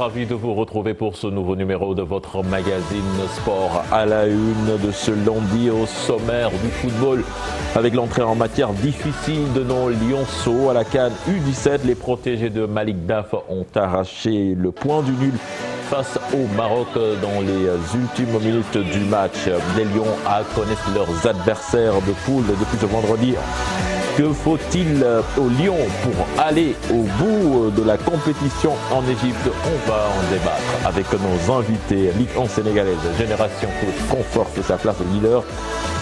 ravi de vous retrouver pour ce nouveau numéro de votre magazine Sport à la une de ce lundi au sommaire du football. Avec l'entrée en matière difficile de nos lionceaux à la CAN U17, les protégés de Malik Daf ont arraché le point du nul face au Maroc dans les ultimes minutes du match. Les Lions connaissent leurs adversaires de poule depuis ce vendredi. Que faut-il aux Lions pour aller au bout de la compétition en Égypte? On va en débattre avec nos invités. Ligue 1 sénégalaise, Génération Foot conforte sa place de leader.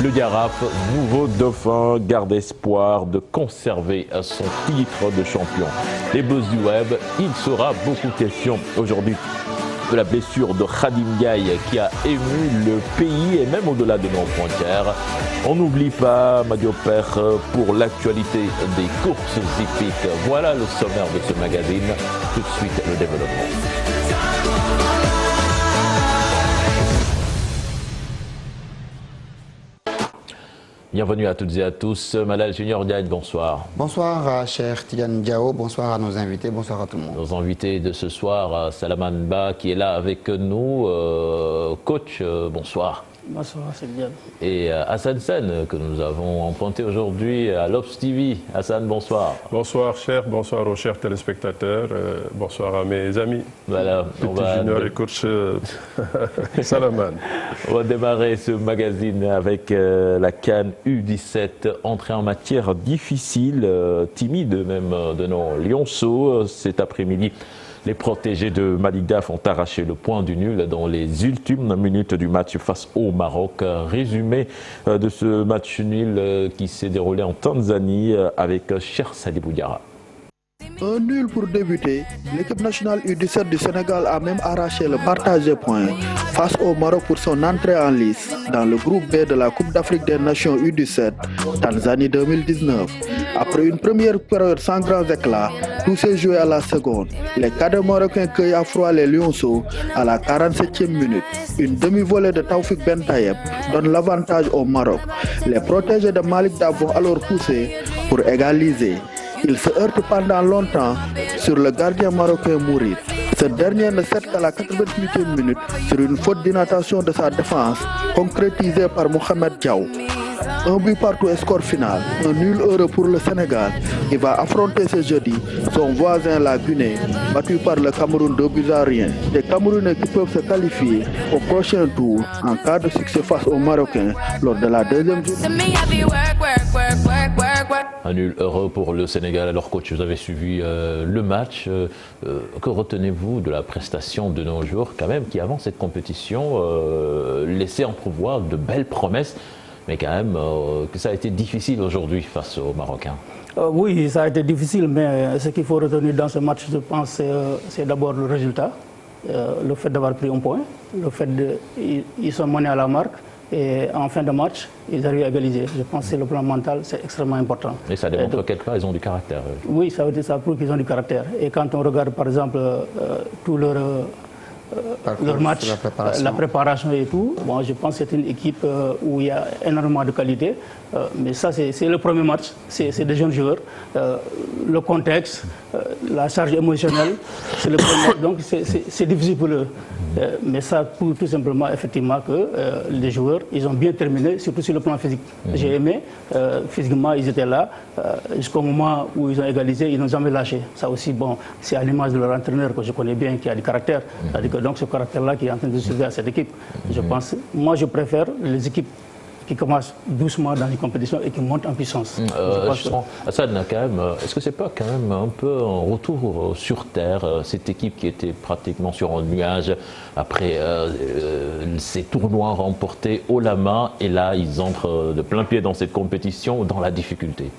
Le Garap, nouveau dauphin, garde espoir de conserver son titre de champion. Les buzz du web, il sera beaucoup question aujourd'hui de la blessure de Khadim Gaye qui a ému le pays et même au-delà de nos frontières. On n'oublie pas Madio Père pour l'actualité des courses hippiques. Voilà le sommaire de ce magazine. Tout de suite, le développement. Bienvenue à toutes et à tous. Malal Junior Diagne, bonsoir. Bonsoir, cher Tidiane Diao. Bonsoir à nos invités. Bonsoir à tout le monde. Nos invités de ce soir, Salaman Ba qui est là avec nous. Coach, bonsoir. Bonsoir, c'est bien. Et Hassan Sen, que nous avons emprunté aujourd'hui à l'Obs TV. Hassan, bonsoir. Bonsoir, cher. Bonsoir aux chers téléspectateurs. Bonsoir à mes amis. Voilà. Petit Junior et coach Salaman. On va démarrer ce magazine avec la CAN U17. Entrée en matière difficile, timide même de nos lionceaux cet après-midi. Les protégés de Malik Daf ont arraché le point du nul dans les ultimes minutes du match face au Maroc. Résumé de ce match nul qui s'est déroulé en Tanzanie avec Cheikh Sadibou Diarra. Un nul pour débuter. L'équipe nationale U17 du Sénégal a même arraché le partage des points face au Maroc pour son entrée en lice dans le groupe B de la Coupe d'Afrique des Nations U17 Tanzanie 2019. Après une première période sans grands éclats, tout s'est joué à la seconde. Les cadres marocains cueillent à froid les lionceaux à la 47e minute. Une demi-volée de Taoufik Ben Tayeb donne l'avantage au Maroc. Les protégés de Malik Daf vont alors pousser pour égaliser. Il se heurte pendant longtemps sur le gardien marocain Mourid. Ce dernier ne cède qu'à la 88e minute sur une faute d'inattention de sa défense concrétisée par Mohamed Diaw. Un but partout et score final. Un nul heureux pour le Sénégal qui va affronter ce jeudi son voisin la Guinée, battu par le Cameroun 2 buts à rien. Des Camerounais qui peuvent se qualifier au prochain tour en cas de succès face aux Marocains lors de la deuxième journée. Un nul heureux pour le Sénégal. Alors coach, vous avez suivi le match. Que retenez-vous de la prestation de nos joueurs quand même qui avant cette compétition laissaient entrevoir de belles promesses, mais quand même que ça a été difficile aujourd'hui face aux Marocains? Oui, ça a été difficile, mais ce qu'il faut retenir dans ce match, je pense, c'est d'abord le résultat, le fait d'avoir pris un point, le fait qu'ils sont menés à la marque. Et en fin de match, ils arrivent à égaliser. Je pense que c'est le plan mental, c'est extrêmement important. Et ça démontre quelque part, ils ont du caractère. Oui, ça prouve qu'ils ont du caractère. Et quand on regarde par exemple tout leur match, la préparation et tout, bon, je pense que c'est une équipe où il y a énormément de qualité. Mais ça, c'est le premier match, c'est des jeunes joueurs. Le contexte, la charge émotionnelle, c'est le premier match, donc c'est difficile pour eux. Mais ça prouve tout simplement effectivement que les joueurs, ils ont bien terminé, surtout sur le plan physique. J'ai aimé, physiquement ils étaient là, jusqu'au moment où ils ont égalisé, ils n'ont jamais lâché. Ça aussi, bon, c'est à l'image de leur entraîneur que je connais bien, qui a du caractère. C'est-à-dire que donc ce caractère-là qui est en train de surveiller à cette équipe. Je pense, moi je préfère les équipes qui commence doucement dans les compétitions et qui monte en puissance. Hassan, quand même, est-ce que c'est pas quand même un peu un retour sur terre, cette équipe qui était pratiquement sur un nuage après ces tournois remportés haut la main, et là ils entrent de plein pied dans cette compétition, dans la difficulté?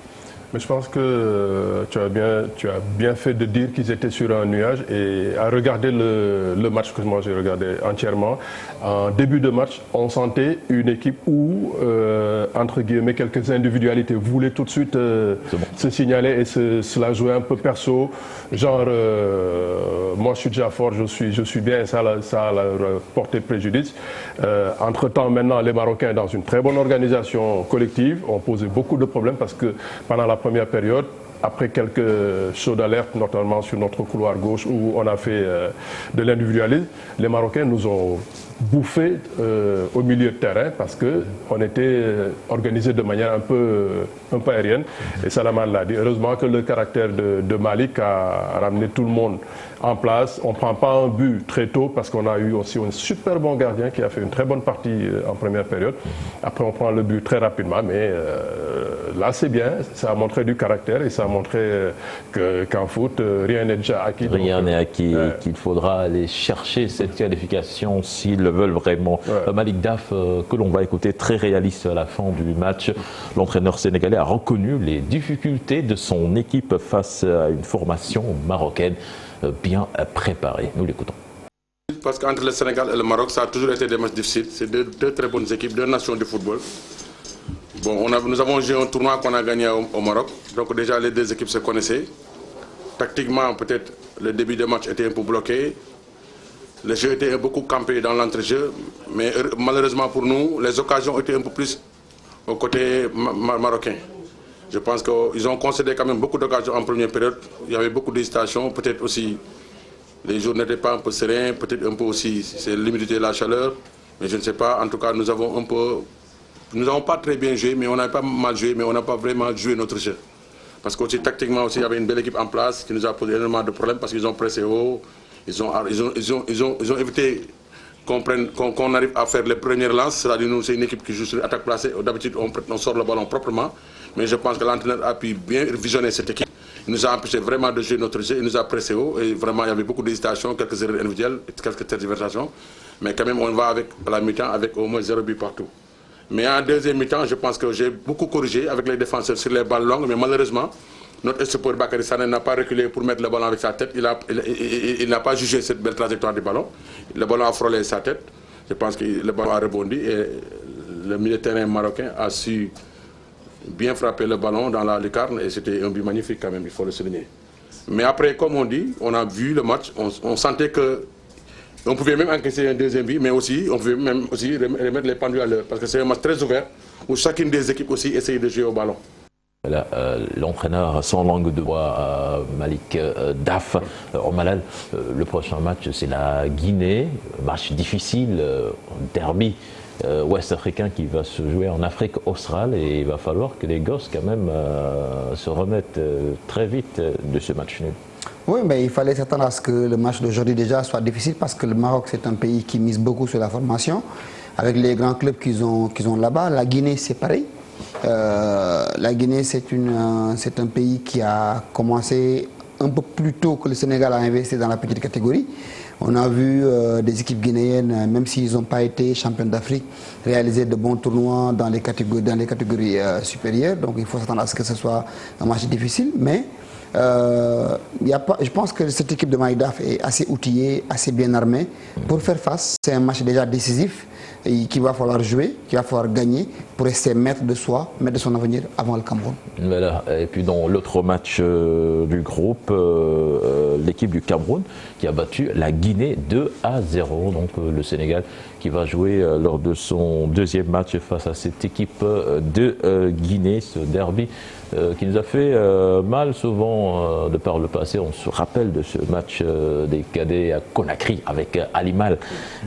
Mais je pense que tu as bien fait de dire qu'ils étaient sur un nuage, et à regarder le match que moi j'ai regardé entièrement, en début de match, on sentait une équipe où, entre guillemets, quelques individualités voulaient tout de suite se signaler et cela jouait un peu perso, genre moi je suis déjà fort, je suis bien, et ça a porté préjudice. Entre-temps, maintenant, les Marocains, dans une très bonne organisation collective, ont posé beaucoup de problèmes parce que pendant la première période, après quelques sauts d'alerte, notamment sur notre couloir gauche où on a fait de l'individualisme, les Marocains nous ont bouffé au milieu de terrain parce qu'on était organisé de manière un peu aérienne. Et Salamane l'a dit. Heureusement que le caractère de Malik a ramené tout le monde en place. On ne prend pas un but très tôt parce qu'on a eu aussi un super bon gardien qui a fait une très bonne partie en première période. Après, on prend le but très rapidement, mais là, c'est bien. Ça a montré du caractère et ça a montré qu'en foot, rien n'est déjà acquis. Rien n'est acquis et qu'il faudra aller chercher cette qualification s'ils le veulent vraiment. Malik Daf, que l'on va écouter, très réaliste à la fin du match. L'entraîneur sénégalais a reconnu les difficultés de son équipe face à une formation marocaine bien préparée. Nous l'écoutons. Parce qu'entre le Sénégal et le Maroc, ça a toujours été des matchs difficiles. C'est deux très bonnes équipes, deux nations de football. Bon, nous avons joué un tournoi qu'on a gagné au Maroc. Donc déjà, les deux équipes se connaissaient. Tactiquement, peut-être, le début de match était un peu bloqué. Le jeu était beaucoup campé dans l'entrejeu. Mais malheureusement pour nous, les occasions étaient un peu plus au côté marocain. Je pense qu'ils ont concédé quand même beaucoup d'occasions en première période. Il y avait beaucoup d'hésitations. Peut-être aussi, les jours n'étaient pas un peu sereins. Peut-être un peu aussi, c'est l'humidité et la chaleur. Mais je ne sais pas. En tout cas, nous avons un peu... Nous n'avons pas très bien joué, mais on n'a pas mal joué, mais on n'a pas vraiment joué notre jeu. Parce que aussi, tactiquement aussi, il y avait une belle équipe en place qui nous a posé énormément de problèmes parce qu'ils ont pressé haut. Ils ont évité qu'on arrive à faire les premières lances. C'est-à-dire nous, c'est une équipe qui joue sur attaque placée. D'habitude, on sort le ballon proprement. Mais je pense que l'entraîneur a pu bien visionner cette équipe. Il nous a empêché vraiment de jouer notre jeu. Il nous a pressé haut. Et vraiment, il y avait beaucoup d'hésitations, quelques erreurs individuelles, quelques tergiversations. Mais quand même, on va à la mi-temps avec au moins 0 but partout. Mais en deuxième mi-temps, je pense que j'ai beaucoup corrigé avec les défenseurs sur les balles longues. Mais malheureusement, notre espoir Bakary Sané n'a pas reculé pour mettre le ballon avec sa tête. Il n'a pas jugé cette belle trajectoire du ballon. Le ballon a frôlé sa tête. Je pense que le ballon a rebondi. Et le milieu de terrain marocain a su bien frapper le ballon dans la lucarne. Et c'était un but magnifique quand même, il faut le souligner. Mais après, comme on dit, on a vu le match. On sentait que... On pouvait même encaisser un deuxième but, mais aussi on pouvait même aussi remettre les pendules à l'heure. Parce que c'est un match très ouvert où chacune des équipes aussi essaye de jouer au ballon. Voilà, l'entraîneur sans langue de bois, Malik Daf. Malal, le prochain match, c'est la Guinée. Match difficile, derby ouest-africain qui va se jouer en Afrique australe. Et il va falloir que les gosses, quand même, se remettent très vite de ce match nul. Oui, mais il fallait s'attendre à ce que le match d'aujourd'hui déjà soit difficile parce que le Maroc, c'est un pays qui mise beaucoup sur la formation. Avec les grands clubs qu'ils ont là-bas, la Guinée, c'est pareil. La Guinée, c'est un pays qui a commencé un peu plus tôt que le Sénégal à investir dans la petite catégorie. On a vu des équipes guinéennes, même s'ils n'ont pas été champions d'Afrique, réaliser de bons tournois dans les catégories supérieures. Donc il faut s'attendre à ce que ce soit un match difficile. Mais je pense que cette équipe de Malik Daf est assez outillée, assez bien armée pour faire face. C'est un match déjà décisif qu'il va falloir jouer, qu'il va falloir gagner pour rester maître de soi, maître de son avenir avant le Cameroun. Voilà. Et puis dans l'autre match du groupe, l'équipe du Cameroun qui a battu la Guinée 2-0. Donc le Sénégal qui va jouer lors de son deuxième match face à cette équipe de Guinée, ce derby qui nous a fait mal souvent de par le passé. On se rappelle de ce match des cadets à Conakry avec Ali Mal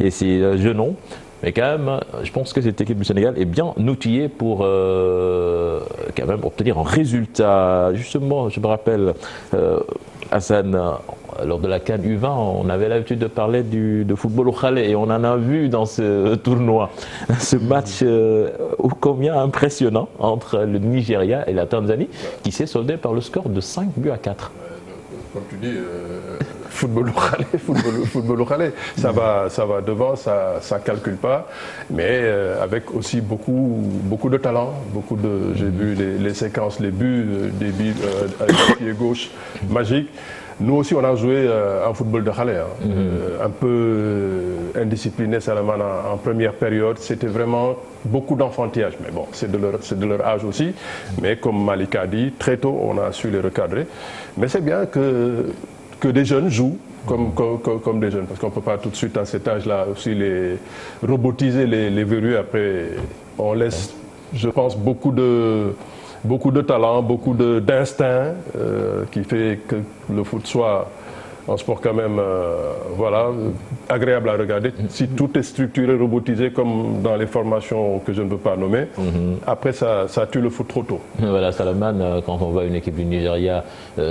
et ses genoux. Mais quand même, je pense que cette équipe du Sénégal est bien outillée pour quand même obtenir un résultat. Justement, je me rappelle, Hassan, lors de la CAN U20, on avait l'habitude de parler de football au Khalé et on en a vu dans ce tournoi. Ce match ô combien impressionnant entre le Nigeria et la Tanzanie qui s'est soldé par le score de 5-4. Comme tu dis, football au Khalé, ça va devant, ça calcule pas, mais avec aussi beaucoup de talent, j'ai vu les séquences, les buts, des buts avec le pied gauche magique. Nous aussi, on a joué en football de Khalé, un peu indiscipliné seulement en première période. C'était vraiment beaucoup d'enfantillage, mais bon, c'est de leur âge aussi. Mais comme Malik a dit, très tôt, on a su les recadrer. Mais c'est bien que des jeunes jouent comme des jeunes, parce qu'on ne peut pas tout de suite à cet âge-là aussi robotiser les verrues. Après, on laisse, je pense, beaucoup beaucoup de talent, beaucoup d'instinct qui fait que le foot soit un sport quand même voilà, agréable à regarder. Si tout est structuré, robotisé comme dans les formations que je ne veux pas nommer, après ça tue le foot trop tôt. Voilà, Salamane, quand on voit une équipe du Nigeria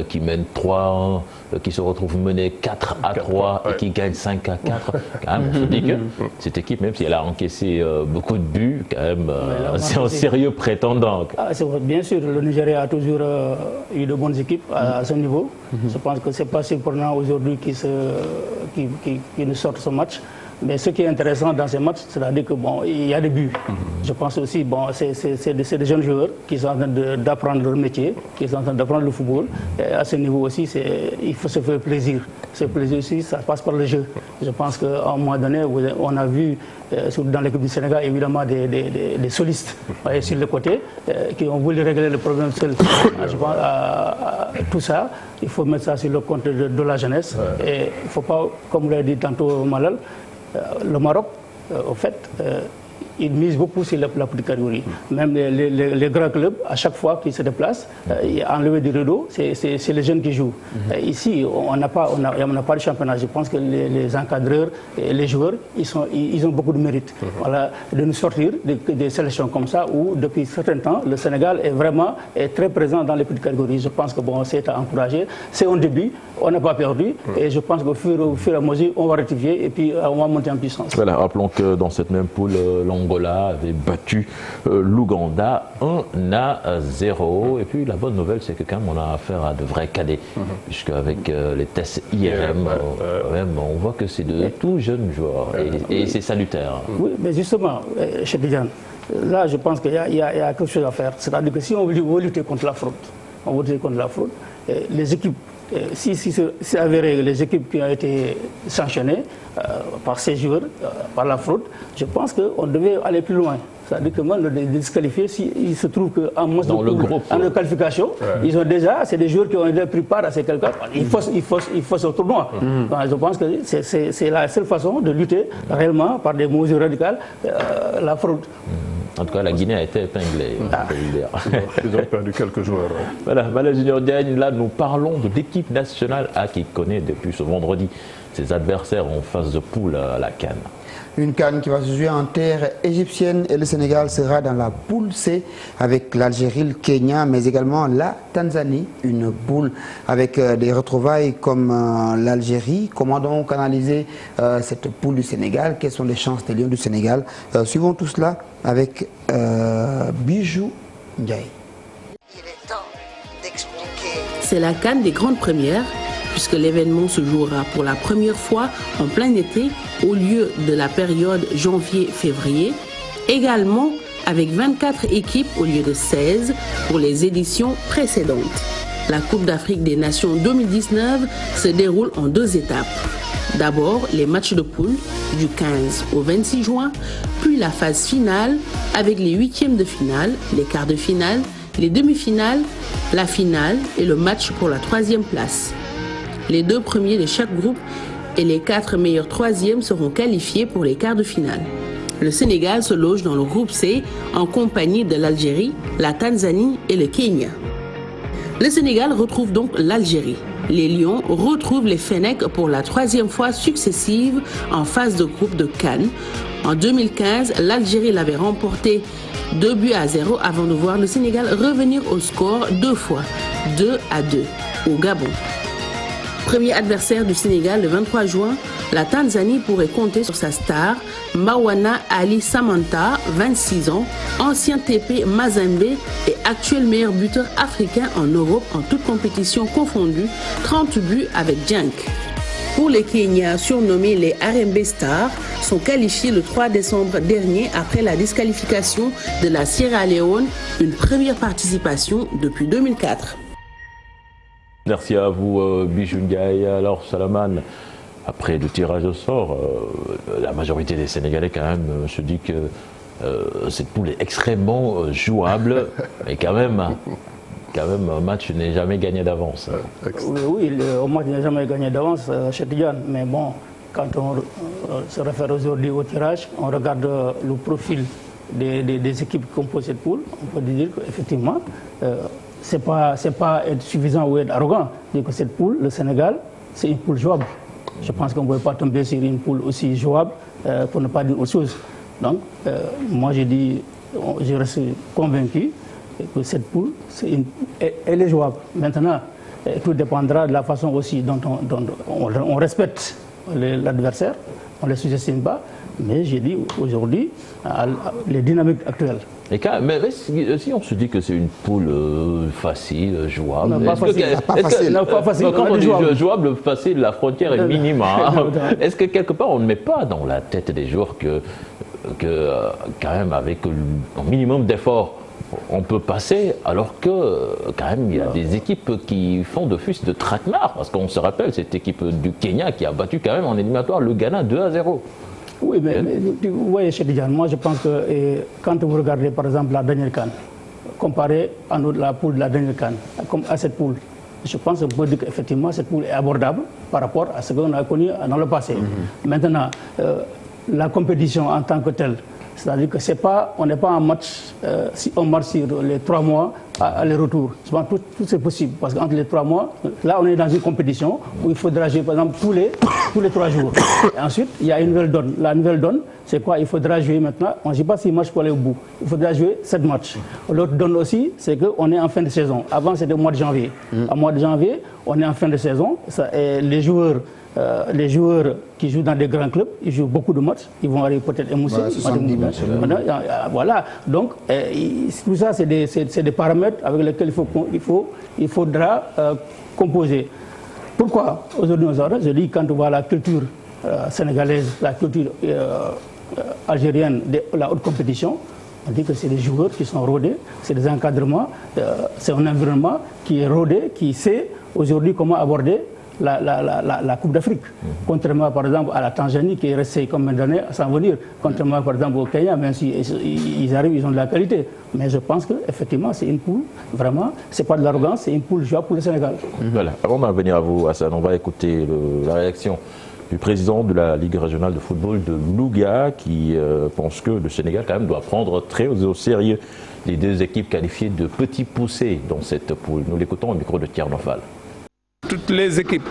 qui mène 3-1, qui se retrouve menée 4-3 et qui gagne 5-4, quand même on se dit que cette équipe, même si elle a encaissé beaucoup de buts, quand même c'est un sérieux prétendant. Bien sûr, le Nigeria a toujours eu de bonnes équipes à ce niveau. Je pense que ce n'est pas surprenant aujourd'hui qu'ils nous sortent ce match. Mais ce qui est intéressant dans ces matchs, c'est-à-dire que bon, il y a des buts. Je pense aussi, bon, c'est des jeunes joueurs qui sont en train d'apprendre leur métier, qui sont en train d'apprendre le football. Et à ce niveau aussi, il faut se faire plaisir. Ce plaisir aussi, ça passe par le jeu. Je pense qu'à un moment donné, on a vu dans l'équipe du Sénégal, évidemment, des solistes sur le côté qui ont voulu régler le problème seuls. Je pense tout ça, il faut mettre ça sur le compte de la jeunesse. Et il ne faut pas, comme vous l'avez dit tantôt, Malal, le Maroc, au fait, il mise beaucoup sur la petite catégorie. Même les grands clubs, à chaque fois qu'ils se déplacent, enlever du rideau, c'est les jeunes qui jouent. Ici, on n'a pas de championnat. Je pense que les encadreurs et les joueurs, ils ont beaucoup de mérite. Voilà, de nous sortir des sélections comme ça, où depuis un certain temps, le Sénégal est très présent dans les petites catégories. Je pense que bon, c'est à encourager. C'est un début, on n'a pas perdu. Et je pense qu'au fur et à mesure, on va rectifier et puis on va monter en puissance. Voilà, rappelons que dans cette même poule, l'Angola avait battu l'Ouganda 1-0. Et puis la bonne nouvelle, c'est que quand même on a affaire à de vrais cadets, puisque avec les tests IRM, on voit que c'est de tout jeunes joueurs et c'est salutaire. Oui, mais justement, chez Diane, là je pense qu'il y a quelque chose à faire. C'est-à-dire que si on veut lutter contre la fraude, les équipes, si c'est avéré les équipes qui ont été sanctionnées par ces joueurs, par la fraude, je pense qu'on devait aller plus loin. C'est-à-dire que moi, les disqualifier, s'il se trouve qu'en match de qualification, ils ont déjà, c'est des joueurs qui ont déjà pris part à ces quelqu'un. Il faut ce tournoi. Je pense que c'est la seule façon de lutter réellement par des mesures radicales la fraude. En tout cas, la Guinée a été épinglée. Ils ont perdu quelques joueurs. Voilà, Malal Junior Diagne, là nous parlons de l'équipe nationale A qui connaît depuis ce vendredi ses adversaires en phase de poule à la CAN. Une CAN qui va se jouer en terre égyptienne et le Sénégal sera dans la poule C avec l'Algérie, le Kenya, mais également la Tanzanie. Une poule avec des retrouvailles comme l'Algérie. Comment donc analyser cette poule du Sénégal? Quelles sont les chances des Lions du Sénégal? Suivons tout cela avec Bijou Ndiaye. Il est temps d'expliquer. C'est la CAN des grandes premières, puisque l'événement se jouera pour la première fois en plein été au lieu de la période janvier-février, également avec 24 équipes au lieu de 16 pour les éditions précédentes. La Coupe d'Afrique des Nations 2019 se déroule en 2 étapes. D'abord, les matchs de poule du 15 au 26 juin, puis la phase finale avec les 8e de finale, les quarts de finale, les demi-finales, la finale et le match pour la 3e place. Les 2 premiers de chaque groupe et les 4 meilleurs 3e seront qualifiés pour les quarts de finale. Le Sénégal se loge dans le groupe C en compagnie de l'Algérie, la Tanzanie et le Kenya. Le Sénégal retrouve donc l'Algérie. Les Lions retrouvent les Fennecs pour la 3e fois successive en phase de groupe de CAN. En 2015, l'Algérie l'avait remporté 2-0 avant de voir le Sénégal revenir au score 2 fois, 2-2 au Gabon. Premier adversaire du Sénégal le 23 juin, la Tanzanie pourrait compter sur sa star, Mawana Ali Samanta, 26 ans, ancien TP Mazembe et actuel meilleur buteur africain en Europe en toute compétition confondue, 30 buts avec Djank. Pour les Kenyans, surnommés les RMB Stars, sont qualifiés le 3 décembre dernier après la disqualification de la Sierra Leone, une première participation depuis 2004. Merci à vous, Bijou Ndiaye. Alors, Salamane, après le tirage au sort, la majorité des Sénégalais, quand même, se dit que cette poule est extrêmement jouable, mais quand même, un match n'est jamais gagné d'avance. Oui, un match n'est jamais gagné d'avance chez Diane, mais bon, quand on se réfère aujourd'hui au tirage, on regarde le profil des équipes qui composent cette poule, on peut dire qu'effectivement, c'est pas être suffisant ou être arrogant. Dire que cette poule, le Sénégal, c'est une poule jouable. Je pense qu'on ne peut pas tomber sur une poule aussi jouable pour ne pas dire autre chose. Donc, moi, je reste convaincu que cette poule, elle est jouable. Maintenant, tout dépendra de la façon aussi dont on respecte l'adversaire, on ne les sous-estime pas. Mais j'ai dit aujourd'hui, les dynamiques actuelles. Mais si on se dit que c'est une poule facile, jouable... Non, pas facile. Quand on dit jouable, facile, la frontière est minime. Est-ce que quelque part, on ne met pas dans la tête des joueurs que quand même, avec un minimum d'efforts, on peut passer, alors que quand même il y a des équipes qui font de fils de traquenard, parce qu'on se rappelle cette équipe du Kenya qui a battu quand même en éliminatoire le Ghana 2-0. Oui, mais vous voyez, chez Diane, moi je pense que quand vous regardez par exemple la dernière CAN, comparé à la poule de la dernière CAN, comme à cette poule, je pense qu'on peut dire qu'effectivement cette poule est abordable par rapport à ce qu'on a connu dans le passé. Maintenant, la compétition en tant que telle, c'est-à-dire que on n'est pas en match, si on marche sur les 3 mois aller-retour. Tout c'est possible, parce qu'entre les 3 mois, là on est dans une compétition où il faudra jouer par exemple tous les 3 jours. Et ensuite, il y a une nouvelle donne. La nouvelle donne, c'est quoi? Il faudra jouer maintenant, on ne sait pas 6 matchs pour aller au bout. Il faudra jouer 7 matchs. L'autre donne aussi, c'est qu'on est en fin de saison. Avant, c'était au mois de janvier. Au mois de janvier, on est en fin de saison. Et les joueurs qui jouent dans des grands clubs, ils jouent beaucoup de matchs, ils vont arriver peut-être émoussés. Voilà, donc tout ça c'est des paramètres avec lesquels il faudra composer. Pourquoi aujourd'hui je dis quand on voit la culture sénégalaise, la culture algérienne de la haute compétition, on dit que c'est des joueurs qui sont rodés, c'est des encadrements, c'est un environnement qui est rodé, qui sait aujourd'hui comment aborder la Coupe d'Afrique. Contrairement par exemple à la Tanzanie qui est restée combien d'années sans venir, contrairement par exemple au Kenya, même si ils arrivent, ils ont de la qualité. Mais je pense qu'effectivement c'est une poule, vraiment, c'est pas de l'arrogance, c'est une poule jouable pour le Sénégal. Voilà, avant d'en venir à vous Hassan, on va écouter la réaction du président de la Ligue régionale de football de Louga qui pense que le Sénégal quand même doit prendre très au sérieux les 2 équipes qualifiées de petits poussés dans cette poule. Nous l'écoutons au micro de Thierno Fall. Toutes les équipes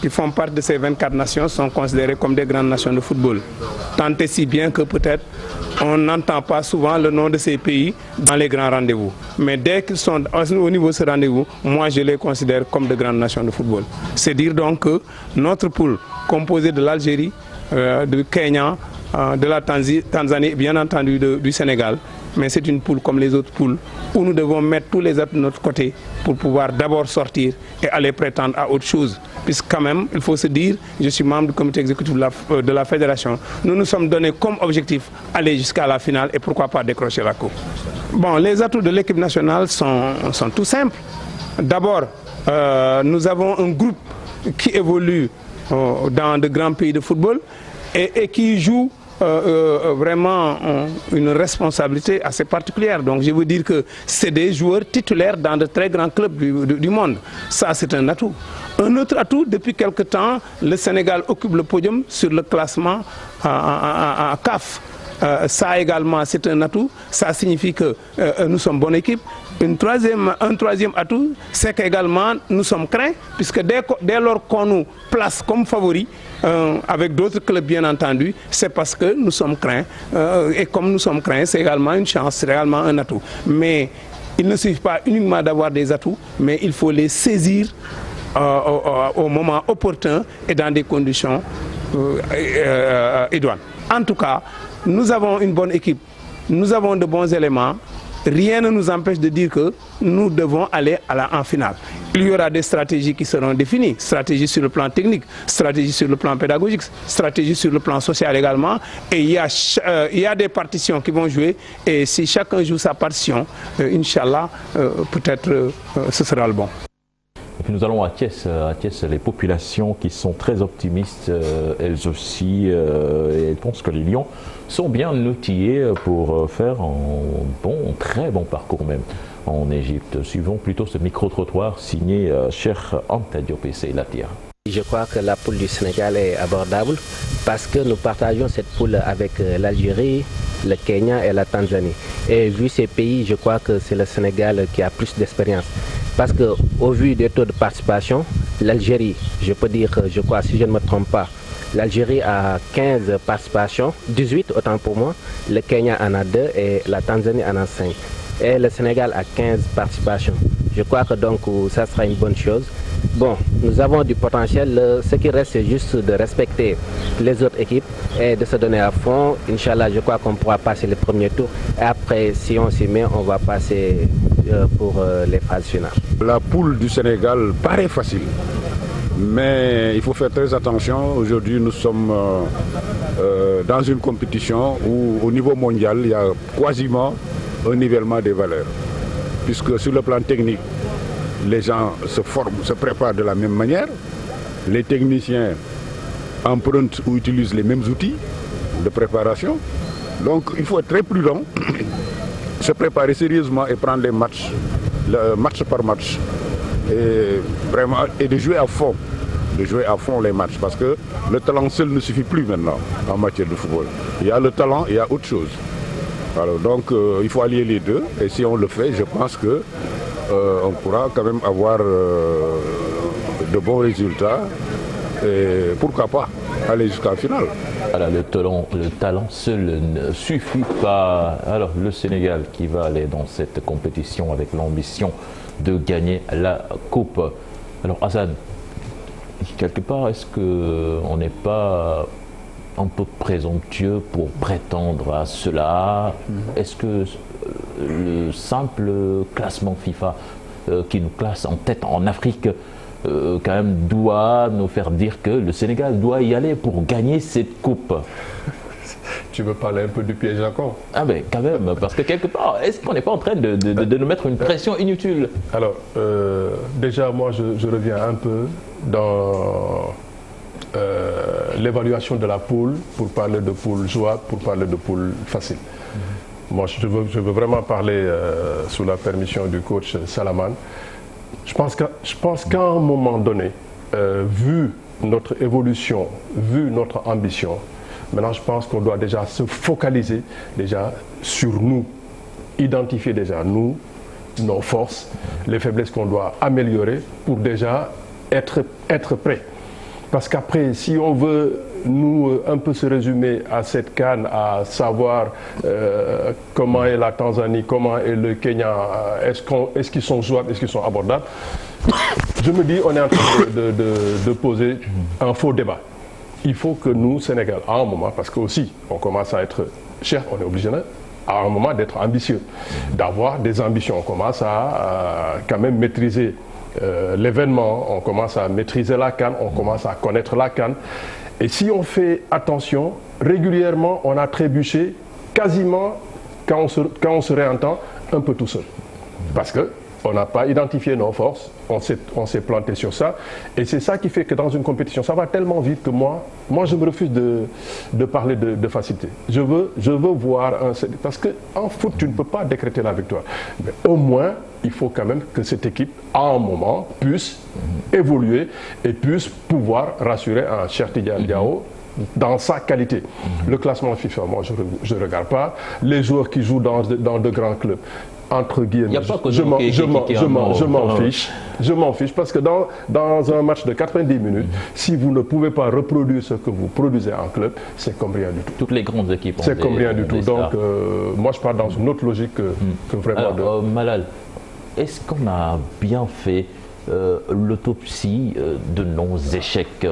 qui font partie de ces 24 nations sont considérées comme des grandes nations de football. Tant et si bien que peut-être on n'entend pas souvent le nom de ces pays dans les grands rendez-vous. Mais dès qu'ils sont au niveau de ce rendez-vous, moi je les considère comme de grandes nations de football. C'est dire donc que notre poule composée de l'Algérie, du Kenya, de la Tanzanie et bien entendu du Sénégal, mais c'est une poule comme les autres poules où nous devons mettre tous les atouts de notre côté pour pouvoir d'abord sortir et aller prétendre à autre chose. Puisque quand même, il faut se dire, je suis membre du comité exécutif de la fédération, nous nous sommes donnés comme objectif aller jusqu'à la finale et pourquoi pas décrocher la coupe. Bon, les atouts de l'équipe nationale sont tout simples. D'abord, nous avons un groupe qui évolue dans de grands pays de football et qui joue vraiment une responsabilité assez particulière. Donc je veux dire que c'est des joueurs titulaires dans de très grands clubs du monde. Ça c'est un atout. Un autre atout, depuis quelque temps, le Sénégal occupe le podium sur le classement à CAF. Ça également c'est un atout, ça signifie que nous sommes bonne équipe. Un troisième atout, c'est qu'également nous sommes craints, puisque dès lors qu'on nous place comme favoris, avec d'autres clubs bien entendu, c'est parce que nous sommes craints. Et comme nous sommes craints, c'est également une chance, c'est également un atout. Mais il ne suffit pas uniquement d'avoir des atouts, mais il faut les saisir au moment opportun et dans des conditions idoines. En tout cas, nous avons une bonne équipe, nous avons de bons éléments. Rien ne nous empêche de dire que nous devons aller en finale. Il y aura des stratégies qui seront définies, stratégies sur le plan technique, stratégies sur le plan pédagogique, stratégies sur le plan social également. Et il y a des partitions qui vont jouer. Et si chacun joue sa partition, Inch'Allah, peut-être ce sera le bon. Et puis nous allons à Thiès. À Thiès, les populations qui sont très optimistes, elles aussi, et elles pensent que les Lions sont bien outillés pour faire un très bon parcours même en Égypte. Suivons plutôt ce micro-trottoir signé Cheikh Anta Diop et Seyla Tia. Je crois que la poule du Sénégal est abordable parce que nous partageons cette poule avec l'Algérie, le Kenya et la Tanzanie. Et vu ces pays, je crois que c'est le Sénégal qui a plus d'expérience. Parce qu'au vu des taux de participation, l'Algérie, je peux dire, je crois, si je ne me trompe pas, l'Algérie a 15 participations, 18 autant pour moi, le Kenya en a 2 et la Tanzanie en a 5. Et le Sénégal a 15 participations. Je crois que donc ça sera une bonne chose. Bon, nous avons du potentiel. Ce qui reste, c'est juste de respecter les autres équipes et de se donner à fond. Inch'Allah, je crois qu'on pourra passer le premier tour. Et après, si on s'y met, on va passer pour les phases finales. La poule du Sénégal paraît facile. Mais il faut faire très attention. Aujourd'hui, nous sommes dans une compétition où, au niveau mondial, il y a quasiment un nivellement des valeurs. Puisque sur le plan technique, les gens se forment, se préparent de la même manière. Les techniciens empruntent ou utilisent les mêmes outils de préparation. Donc il faut être très prudent, se préparer sérieusement et prendre les matchs, match par match. Et, vraiment, et de jouer à fond. De jouer à fond les matchs. Parce que le talent seul ne suffit plus maintenant en matière de football. Il y a le talent, il y a autre chose. Alors, donc il faut allier les deux. Et si on le fait, je pense que on pourra quand même avoir de bons résultats et pourquoi pas aller jusqu'à la finale. Voilà, le talent seul ne suffit pas. Alors le Sénégal qui va aller dans cette compétition avec l'ambition de gagner la coupe. Alors Hassan, quelque part, est-ce qu'on n'est pas un peu présomptueux pour prétendre à cela? Est-ce que le simple classement FIFA qui nous classe en tête en Afrique quand même doit nous faire dire que le Sénégal doit y aller pour gagner cette coupe? Tu veux parler un peu du piège à con? Ah mais quand même, parce que quelque part, est-ce qu'on n'est pas en train de nous mettre une pression inutile? Alors, déjà moi je reviens un peu dans l'évaluation de la poule, pour parler de poule jouable, pour parler de poule facile. Moi je veux vraiment parler sous la permission du coach Salaman. Je pense qu'à un moment donné, vu notre évolution, vu notre ambition, maintenant je pense qu'on doit déjà se focaliser déjà sur nous, identifier déjà nous, nos forces, les faiblesses qu'on doit améliorer pour déjà être prêt. Parce qu'après, si on veut nous un peu se résumer à cette CAN, à savoir comment est la Tanzanie, comment est le Kenya, est-ce qu'ils sont jouables, est-ce qu'ils sont abordables, je me dis on est en train de poser un faux débat. Il faut que nous, Sénégal, à un moment, parce que aussi on commence à être cher, on est obligé à un moment d'être ambitieux, d'avoir des ambitions, on commence à quand même maîtriser l'événement, on commence à maîtriser la CAN, on commence à connaître la CAN. Et si on fait attention, régulièrement, on a trébuché quasiment, quand on se réentend, un peu tout seul. Parce qu'on n'a pas identifié nos forces, on s'est planté sur ça. Et c'est ça qui fait que dans une compétition, ça va tellement vite que moi je me refuse de parler de facilité. Je veux voir parce qu'en foot, tu ne peux pas décréter la victoire. Mais au moins, il faut quand même que cette équipe, à un moment, puisse évoluer et puisse pouvoir rassurer un Cheikh Tidiane Diao dans sa qualité. Le classement FIFA, moi, je ne regarde pas. Les joueurs qui jouent dans de grands clubs, entre guillemets, je m'en fiche parce que dans un match de 90 minutes, si vous ne pouvez pas reproduire ce que vous produisez en club, c'est comme rien du tout. Toutes les grandes équipes ont c'est comme rien du tout. Donc, moi, je pars dans une autre logique que vraiment. Alors, Malal, est-ce qu'on a bien fait l'autopsie de nos échecs,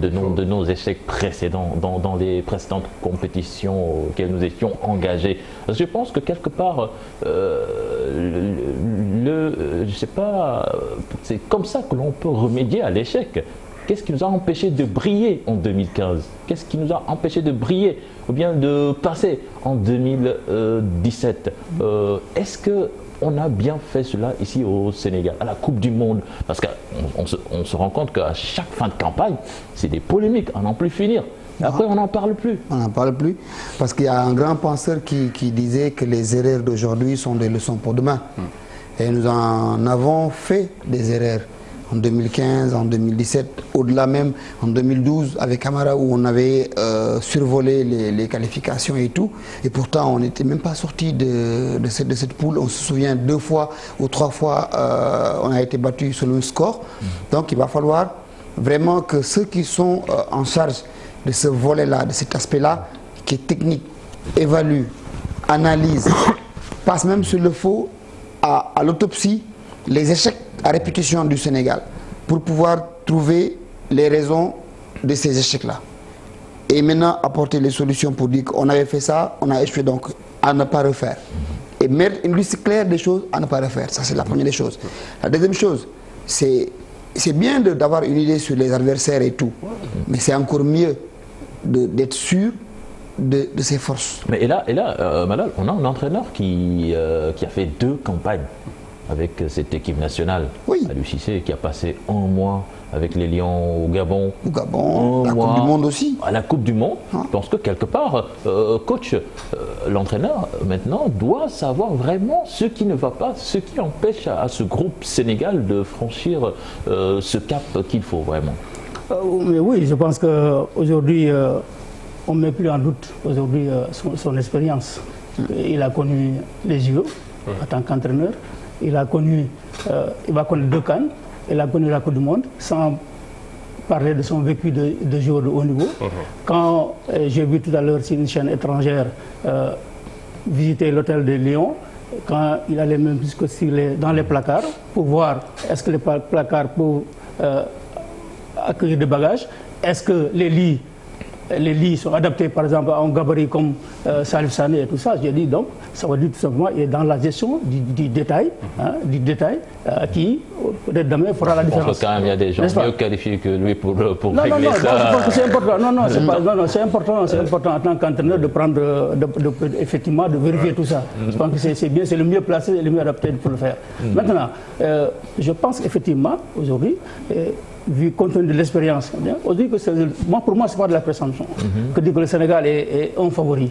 de nos échecs précédents dans les précédentes compétitions auxquelles nous étions engagés? Parce que je pense que quelque part, je sais pas, c'est comme ça que l'on peut remédier à l'échec. Qu'est-ce qui nous a empêché de briller en 2015? Qu'est-ce qui nous a empêché de briller ou bien de passer en 2017? Est-ce que on a bien fait cela ici au Sénégal, à la Coupe du Monde? Parce qu'on se rend compte qu'à chaque fin de campagne, c'est des polémiques, à n'en plus finir. Après, on n'en parle plus. On n'en parle plus. Parce qu'il y a un grand penseur qui disait que les erreurs d'aujourd'hui sont des leçons pour demain. Et nous en avons fait des erreurs. en 2015, en 2017, au-delà même, en 2012, avec Camara, où on avait survolé les qualifications et tout. Et pourtant, on n'était même pas sorti de cette poule. On se souvient 2 fois ou 3 fois, on a été battu sur le score. Donc, il va falloir vraiment que ceux qui sont en charge de ce volet-là, de cet aspect-là, qui est technique, évalue, analyse, passe même sur le faux à l'autopsie, les échecs à répétition du Sénégal, pour pouvoir trouver les raisons de ces échecs-là. Et maintenant apporter les solutions pour dire qu'on avait fait ça, on a échoué, donc à ne pas refaire. Et mettre une liste claire des choses à ne pas refaire. Ça, c'est la première des choses. La deuxième chose, c'est bien d'avoir une idée sur les adversaires et tout, mais c'est encore mieux d'être sûr de ses forces. Mais et là Malal, on a un entraîneur qui a fait 2 campagnes avec cette équipe nationale, Aliou Cissé, qui a passé 1 mois avec les Lions au Gabon. Au Gabon, la Coupe du Monde aussi. À la Coupe du Monde. Je pense que quelque part, coach, l'entraîneur maintenant doit savoir vraiment ce qui ne va pas, ce qui empêche à ce groupe Sénégal de franchir ce cap qu'il faut vraiment. Mais oui, je pense qu'aujourd'hui, on ne met plus en doute aujourd'hui son expérience. Il a connu les JO en tant qu'entraîneur. Il va connaître 2 CAN. Il a connu la Coupe du Monde, sans parler de son vécu de joueur de haut niveau. Quand j'ai vu tout à l'heure sur une chaîne étrangère visiter l'hôtel de Lyon, quand il allait même jusque dans les placards pour voir est-ce que les placards peuvent accueillir des bagages, est-ce que les lits sont adaptés par exemple à un gabarit comme Salif Sané et tout ça. J'ai dit donc, ça veut dire tout simplement, il est dans la gestion du détail, qui peut-être demain fera la différence. Parce que quand même il y a des gens mieux qualifiés que lui pour régler ça. Non, je pense que c'est important. C'est important en tant qu'entraîneur de prendre, effectivement, de vérifier tout ça. Je pense que c'est bien, c'est le mieux placé et le mieux adapté pour le faire. Maintenant, je pense effectivement aujourd'hui, vu compte tenu de l'expérience, on dit que pour moi, ce n'est pas de la présomption. Que dire que le Sénégal est un favori.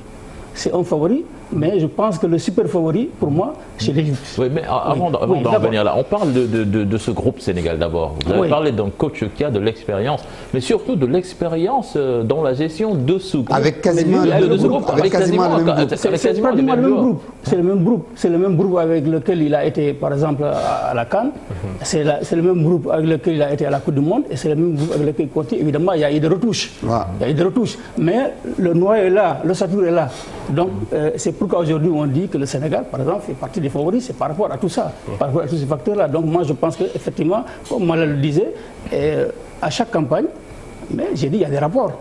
C'est un favori, mais je pense que le super favori, pour moi, c'est l'Égypte. Oui, mais avant d'en venir là, on parle de ce groupe Sénégal d'abord. Vous avez parlé d'un coach qui a de l'expérience, mais surtout de l'expérience dans la gestion de ce groupe. Avec quasiment le même groupe. C'est le même groupe avec lequel il a été, par exemple, à la CAN. C'est le même groupe avec lequel il a été à la Coupe du Monde. Et c'est le même groupe avec lequel il continue. Évidemment, il y a eu des retouches. Mais le noyau est là, le satur est là. Donc, c'est pourquoi aujourd'hui on dit que le Sénégal, par exemple, fait partie des favoris, c'est par rapport à tout ça, par rapport à tous ces facteurs-là. Donc, moi, je pense qu'effectivement, comme Malal le disait, à chaque campagne, mais j'ai dit, il y a des rapports.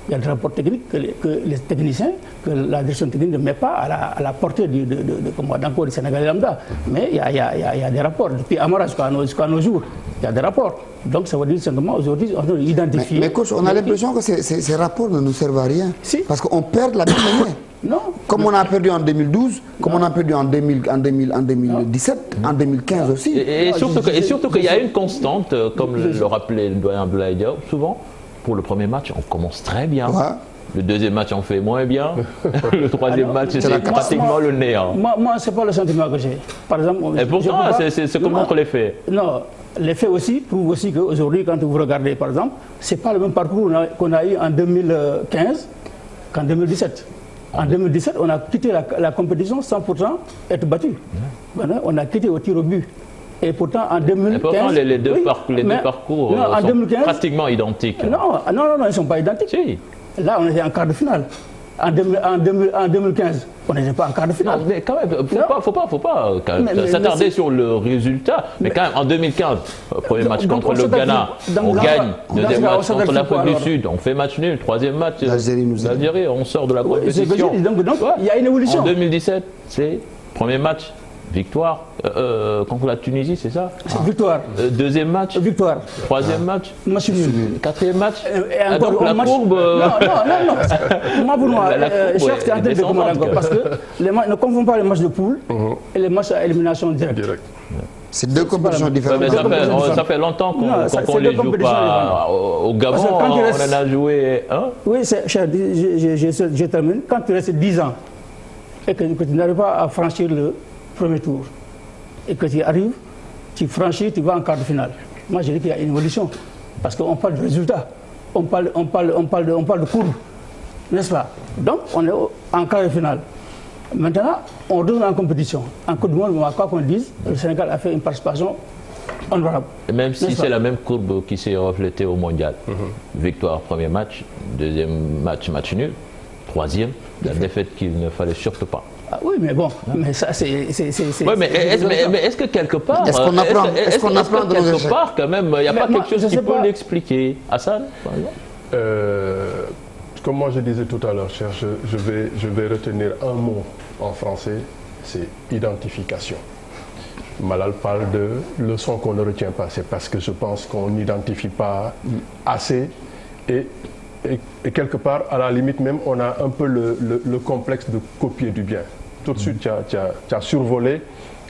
Il y a des rapports techniques que les techniciens, que la direction technique ne met pas à la portée d'encore du Sénégal lambda. Mais il y a des rapports. Depuis Amara jusqu'à nos jours, il y a des rapports. Donc ça veut dire simplement aujourd'hui, on doit identifier. Mais coach, on a l'impression que ces rapports ne nous servent à rien. Parce qu'on perd de la même manière. Non. Comme on a perdu en 2012, comme on a perdu en 2017, en 2015 aussi. Et surtout qu'il y a une constante, comme le rappelait le doyen Abdoulaye Diop, souvent, pour le premier match, on commence très bien. Le deuxième match, on fait moins bien. Le troisième match, c'est pratiquement le néant. Moi, ce n'est pas le sentiment que j'ai. Par exemple, et pourtant, c'est comment on les fait. Non, les faits aussi prouvent aussi qu'aujourd'hui, quand vous regardez, par exemple, ce n'est pas le même parcours qu'on a eu en 2015 qu'en 2017. En 2017, on a quitté la compétition sans pourtant être battu. On a quitté au tir au but. Et pourtant, en 2015... Et pourtant, les deux parcours sont 2015, pratiquement identiques. Non, ils ne sont pas identiques. Si. Là, on était en quart de finale. En 2015, on n'était pas en quart de finale. Non, mais quand même, faut pas s'attarder sur le résultat. Mais quand même, en 2015, premier match contre le Ghana, on gagne. Deuxième match contre l'Afrique du Sud, on fait match nul. Troisième match, l'Algérie, on sort de la compétition. Donc, il y a une évolution. En 2017, c'est premier match. Victoire contre la Tunisie, c'est ça? Victoire. Deuxième match? Victoire. Troisième match? Match nul. Quatrième match? Et encore la courbe... Non. Moi, pour moi, je suis en train de comprendre encore. Parce que ne confondons pas les matchs de poule et les matchs à élimination directe. C'est deux compétitions différentes. Ça fait longtemps qu'on ne les joue pas. Au Gabon, on en a joué un. Oui, je termine. Quand tu restes 10 ans et que tu n'arrives pas à franchir le premier tour et que tu arrives, tu franchis, tu vas en quart de finale. moi je dis qu'il y a une évolution. Parce qu'on parle de résultats, on parle de courbe, n'est-ce pas? Donc on est en quart de finale. Maintenant, on retourne en compétition. En Coupe du Monde, quoi qu'on dise, le Sénégal a fait une participation honorable. Même si c'est la même courbe qui s'est reflétée au Mondial. Victoire, premier match, deuxième match, match nul, troisième, la défaite qu'il ne fallait surtout pas. Ah oui, mais bon, mais ça c'est... Oui, mais est-ce que quelque part... Est-ce qu'on apprend, de quelque part, quand même, il n'y a pas quelque chose qui peut l'expliquer? Hassan, par exemple? Comme moi je disais tout à l'heure, cher, je vais retenir un mot en français, c'est identification. Malal parle de leçons qu'on ne retient pas, c'est parce que je pense qu'on n'identifie pas assez et quelque part, à la limite même, on a un peu le complexe de copier du bien. Tout de suite, tu as survolé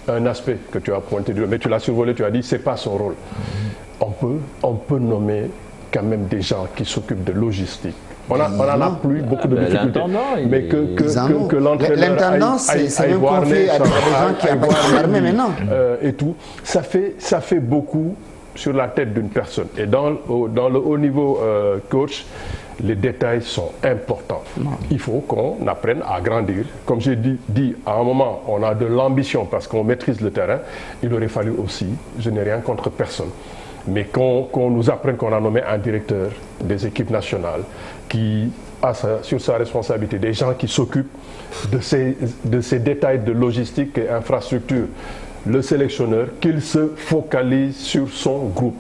un aspect que tu as pointé du doigt, mais tu l'as survolé, tu as dit, c'est pas son rôle. On peut nommer quand même des gens qui s'occupent de logistique. On n'en a plus beaucoup de difficultés, mais que l'entraîneur aille voir les gens qui l'armée maintenant. Et tout, ça fait beaucoup sur la tête d'une personne. Et dans le haut niveau coach, les détails sont importants. Il faut qu'on apprenne à grandir. Comme j'ai dit, à un moment, on a de l'ambition parce qu'on maîtrise le terrain. Il aurait fallu aussi, je n'ai rien contre personne, mais qu'on nous apprenne qu'on a nommé un directeur des équipes nationales qui a sur sa responsabilité des gens qui s'occupent de ces détails de logistique et infrastructure. Le sélectionneur, qu'il se focalise sur son groupe.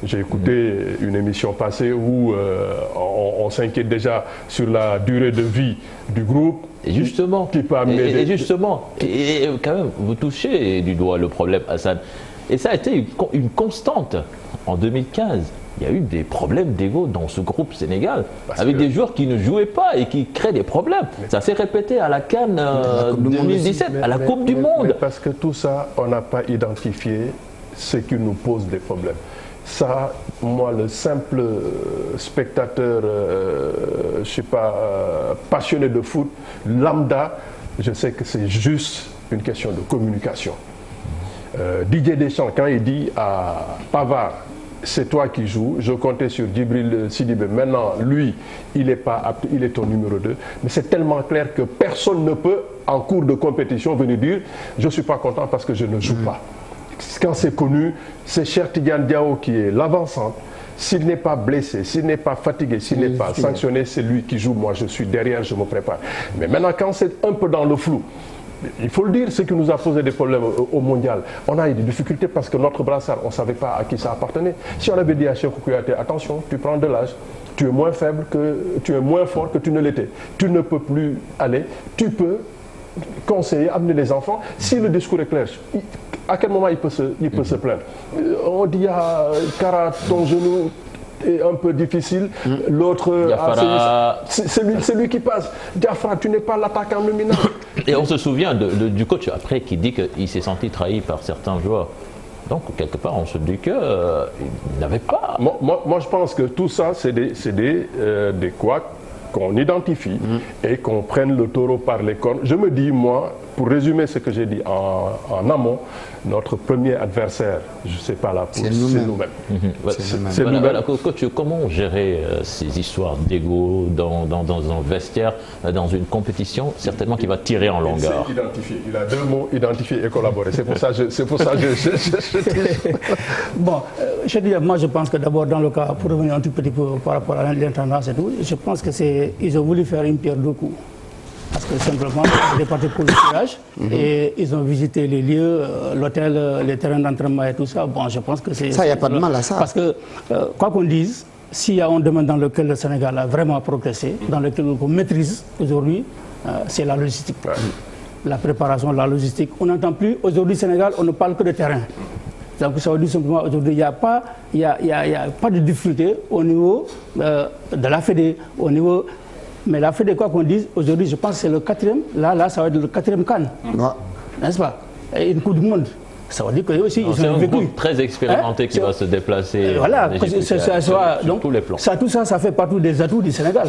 J'ai écouté une émission passée où on s'inquiète déjà sur la durée de vie du groupe. Et justement, qui peut amener et quand même, vous touchez du doigt le problème, Hassan. Et ça a été une constante. En 2015, il y a eu des problèmes d'ego dans ce groupe Sénégal, avec des joueurs qui ne jouaient pas et qui créent des problèmes. Ça s'est répété à la CAN 2017, à la Coupe du Monde. Parce que tout ça, on n'a pas identifié ce qui nous pose des problèmes. Ça, moi, le simple spectateur, je sais pas, passionné de foot, lambda, je sais que c'est juste une question de communication. Didier Deschamps, quand il dit à Pavard, c'est toi qui joues, je comptais sur Djibril Sidibé, maintenant lui, il n'est pas apte, il est ton numéro 2, mais c'est tellement clair que personne ne peut, en cours de compétition, venir dire, je ne suis pas content parce que je ne joue pas. Quand c'est connu, c'est Cheikh Tidiane Diao qui est l'avancante. S'il n'est pas blessé, s'il n'est pas fatigué, s'il n'est pas sanctionné, c'est lui qui joue, moi je suis derrière, je me prépare. Mais maintenant, quand c'est un peu dans le flou, il faut le dire, ce qui nous a posé des problèmes au mondial. On a eu des difficultés parce que notre brassard, on ne savait pas à qui ça appartenait. Si on avait dit à Cheikhou Kouyaté, attention, tu prends de l'âge, tu es moins faible, tu es moins fort que tu ne l'étais. Tu ne peux plus aller, tu peux conseiller, amener les enfants. Si le discours est clair, à quel moment il peut se plaindre? On dit à Kara, ton genou est un peu difficile, l'autre, c'est lui qui passe. Diafra, tu n'es pas l'attaquant nominal. Et on se souvient du coach après qui dit qu'il s'est senti trahi par certains joueurs. Donc, quelque part, on se dit qu'il n'avait pas... Moi, je pense que tout ça, c'est des couacs qu'on identifie et qu'on prenne le taureau par les cornes. Je me dis, moi, pour résumer ce que j'ai dit en amont, notre premier adversaire, je ne sais pas la poule, c'est nous-mêmes. C'est nous-mêmes. Coach, comment gérer ces histoires d'ego dans un vestiaire, dans une compétition, certainement qui va tirer en longueur? Il s'est identifié. Il a deux mots, identifier et collaborer. C'est pour ça que je Bon, je dis, moi je pense que d'abord dans le cas, pour revenir un tout petit peu par rapport à l'intendance et tout, je pense qu'ils ont voulu faire une pierre deux coups. Parce que simplement, ils étaient partis pour le tirage et ils ont visité les lieux, l'hôtel, les terrains d'entraînement et tout ça. Bon, je pense que c'est... Ça, il n'y a pas de mal à ça. Parce que, quoi qu'on dise, s'il y a un domaine dans lequel le Sénégal a vraiment progressé, dans lequel on maîtrise aujourd'hui, c'est la logistique. La préparation, la logistique. On n'entend plus, aujourd'hui, au Sénégal, on ne parle que de terrain. Donc ça veut dire simplement aujourd'hui, il n'y a pas de difficulté au niveau de la Fédé, au niveau... Mais la Fédé, quoi qu'on dise, aujourd'hui, je pense que c'est le 4e. Là, ça va être le 4e CAN. N'est-ce pas? Et une Coupe du Monde. Ça veut dire que aussi ils ont un vécu. groupe très expérimenté qui va se déplacer voilà, sur tous les plans. Tout ça, ça fait partie des atouts du Sénégal.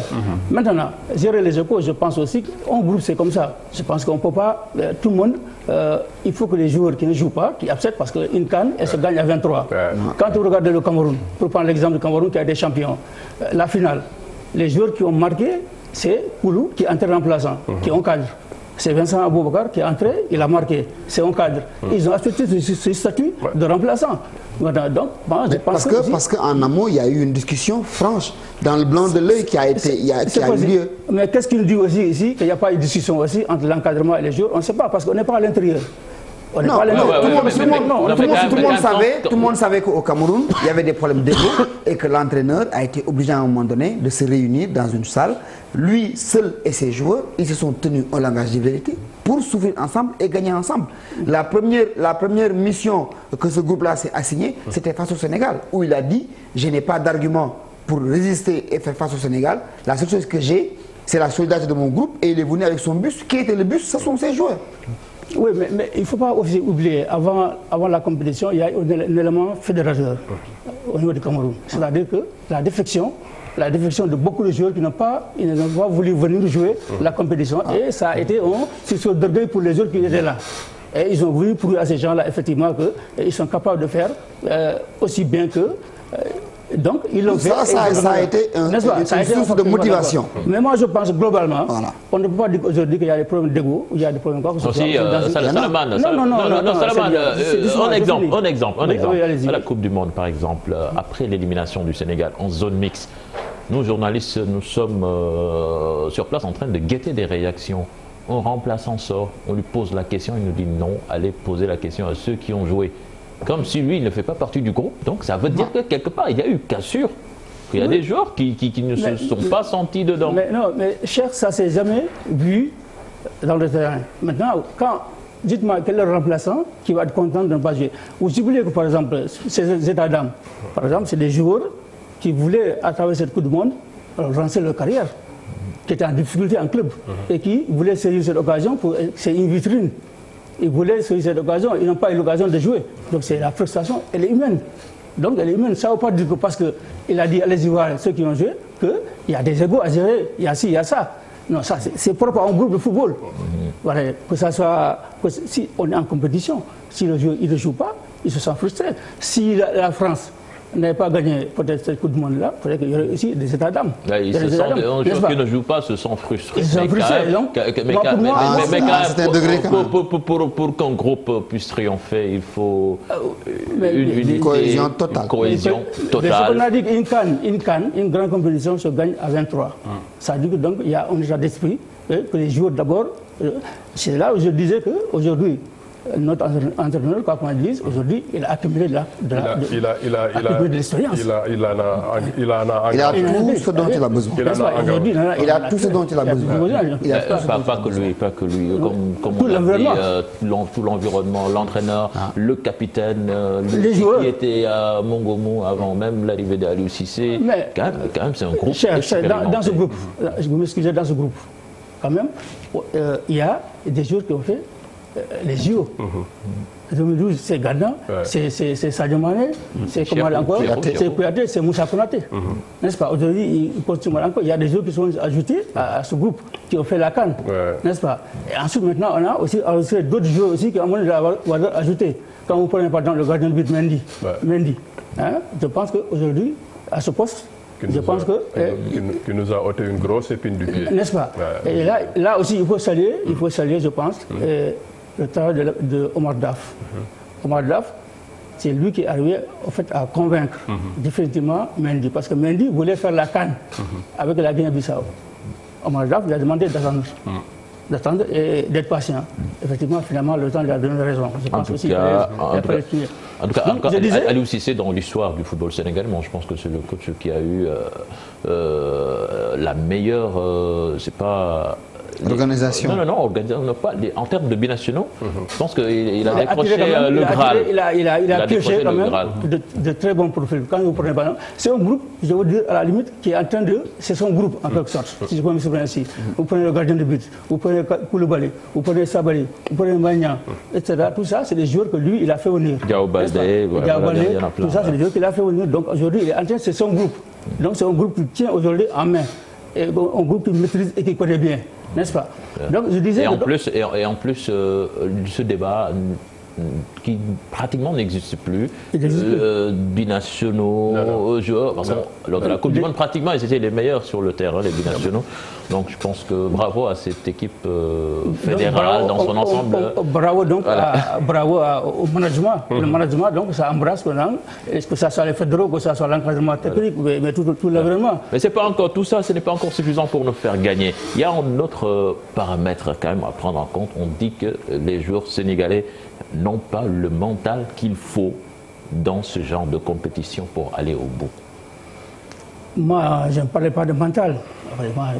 Maintenant, gérer les Échos, je pense aussi qu'un groupe c'est comme ça. Je pense qu'on ne peut pas, tout le monde, il faut que les joueurs qui ne jouent pas, qui acceptent, parce qu'une CAN, elle se gagne à 23. Quand vous regardez le Cameroun, pour prendre l'exemple du Cameroun qui a été champion, la finale, les joueurs qui ont marqué, c'est Koulou qui est entré remplaçant, qui est en cadre. C'est Vincent Aboubakar qui est entré, il a marqué, c'est un cadre. Ils ont accepté ce statut de remplaçant. Donc, bon, je pense parce qu'en amont, il y a eu une discussion franche dans le blanc de l'œil qui a eu lieu. Mais qu'est-ce qu'il dit aussi ici, qu'il n'y a pas eu de discussion aussi entre l'encadrement et les joueurs? On ne sait pas, parce qu'on n'est pas à l'intérieur. Tout le monde savait qu'au Cameroun, il y avait des problèmes d'ego et que l'entraîneur a été obligé à un moment donné de se réunir dans une salle. Lui seul et ses joueurs, ils se sont tenus au langage de vérité pour souffrir ensemble et gagner ensemble. La première mission que ce groupe-là s'est assignée, c'était face au Sénégal, où il a dit « Je n'ai pas d'argument pour résister et faire face au Sénégal. La seule chose que j'ai, c'est la solidarité de mon groupe. » Et il est venu avec son bus. Qui était le bus? Ce sont ses joueurs. Oui, mais il ne faut pas aussi oublier, avant la compétition, il y a un élément fédérateur au niveau du Cameroun. C'est-à-dire que la défection de beaucoup de joueurs qui n'ont pas voulu venir jouer la compétition. Et ça a été un sursaut d'orgueil pour les joueurs qui étaient là. Et ils ont voulu prouver à ces gens-là, effectivement, qu'ils sont capables de faire aussi bien qu'eux. Donc, ils l'ont fait. Ça a été une source de motivation. Mais moi, je pense globalement, on ne peut pas dire aujourd'hui qu'il y a des problèmes d'ego, il y a des problèmes quoi que ce soit. Salaman, un exemple. À la Coupe du Monde, par exemple, après l'élimination du Sénégal en zone mixte, nous, journalistes, nous sommes sur place en train de guetter des réactions. Un remplaçant sort, on lui pose la question, il nous dit non, allez poser la question à ceux qui ont joué. Comme si lui, il ne fait pas partie du groupe. Donc ça veut dire que quelque part, il y a eu cassure. Il y a des joueurs qui ne se sont pas sentis dedans. Mais cher, ça ne s'est jamais vu dans le terrain. Maintenant, dites-moi quel est le remplaçant qui va être content de ne pas jouer. Vous oubliez que, par exemple, ces états d'âme, par exemple, c'est des joueurs qui voulaient, à travers cette Coupe du Monde, relancer leur carrière, qui étaient en difficulté en club, et qui voulaient saisir cette occasion pour... C'est une vitrine. Ils voulaient saisir cette occasion, ils n'ont pas eu l'occasion de jouer. Donc c'est la frustration, elle est humaine. Donc elle est humaine. Ça ne veut pas dire que parce qu'il a dit allez-y voir ceux qui ont joué, qu'il y a des égos à gérer, il y a ci, il y a ça. Non, ça c'est propre à un groupe de football. Voilà, que ça soit, si on est en compétition, si le joueur il ne joue pas, il se sent frustré. Si la France n'avait pas gagné peut-être cette Coupe du Monde-là, il faudrait qu'il y aurait aussi des états d'âme. Un joueur qui ne joue pas se sent frustré. Ils sont frustrés, pour qu'un groupe puisse triompher, il faut une cohésion totale. On a dit une grande compétition se gagne à 23. Ça veut dire que donc il y a un état d'esprit que les joueurs d'abord. C'est là où je disais qu'aujourd'hui, notre entraîneur, quoi qu'on dise, aujourd'hui, il a accumulé de l'expérience. Il a tout ce dont il a besoin. Il a tout ce dont il a besoin. Pas que lui. Comme on l'a dit, tout l'environnement, l'entraîneur, le capitaine, qui était à Mongomo avant même l'arrivée d'Aliou Cissé. Quand même, c'est un groupe expérimenté. Dans ce groupe, je vous m'excusez, dans ce groupe, quand même, il y a des joueurs qui ont fait les JO. 2012, c'est Ghana, c'est Sadio Mané, c'est comment encore, c'est Kouyaté, c'est Moussa Konaté. N'est-ce pas? Aujourd'hui, il y a des joueurs qui sont ajoutés à ce groupe qui ont fait la CAN. N'est-ce pas? Et ensuite, maintenant, on a aussi d'autres joueurs aussi qui ont ajouté. Quand vous prenez par exemple le gardien de but Mendy, je pense qu'aujourd'hui, à ce poste, qui nous a ôté une grosse épine du pied. N'est-ce pas? Et là aussi, il faut saluer, je pense, le travail de Omar Daf. Omar Daf, c'est lui qui est arrivé en fait, à convaincre définitivement Mendy. Parce que Mendy voulait faire la CAN avec la Guinée-Bissau. Omar Daf lui a demandé d'attendre et d'être patient. Effectivement, finalement, le temps lui a donné raison. Je pense aussi en tout cas, Aliou Cissé, dans l'histoire du football sénégalais, je pense que c'est le coach qui a eu la meilleure, c'est pas Organisation. Non, organisation, pas. En termes de binationaux, je pense qu'il a décroché le Graal. Il a pioché quand même de très bons profils. Quand vous prenez, c'est un groupe, je veux dire, à la limite, qui est en train de... C'est son groupe, en quelque sorte, si je peux m'exprimer ainsi. Vous prenez le gardien de but, vous prenez Koulibaly, vous prenez Sabali, vous prenez Magnan, etc. Tout ça, c'est des joueurs que lui, il a fait venir. Diao Baldé, tout ça, c'est des joueurs qu'il a fait venir. Donc aujourd'hui, il est en train, c'est son groupe. Donc c'est un groupe qui tient aujourd'hui en main. Et un groupe qui maîtrise et qui connaît bien, n'est-ce pas? Donc je disais. Et en plus, ce débat qui pratiquement n'existe plus, binationaux, joueurs, parce que lors de la Coupe du Monde, pratiquement, ils étaient les meilleurs sur le terrain, les binationaux. Donc je pense que bravo à cette équipe fédérale dans son ensemble. Bravo donc bravo au management. Le management, donc ça embrasse maintenant, est-ce que ça soit les fédéraux, que ça soit l'encadrement technique, mais tout l'environnement. Mais c'est pas encore tout ça, ce n'est pas encore suffisant pour nous faire gagner. Il y a un autre paramètre quand même à prendre en compte. On dit que les joueurs sénégalais n'ont pas le mental qu'il faut dans ce genre de compétition pour aller au bout. Moi, je ne parlais pas de mental.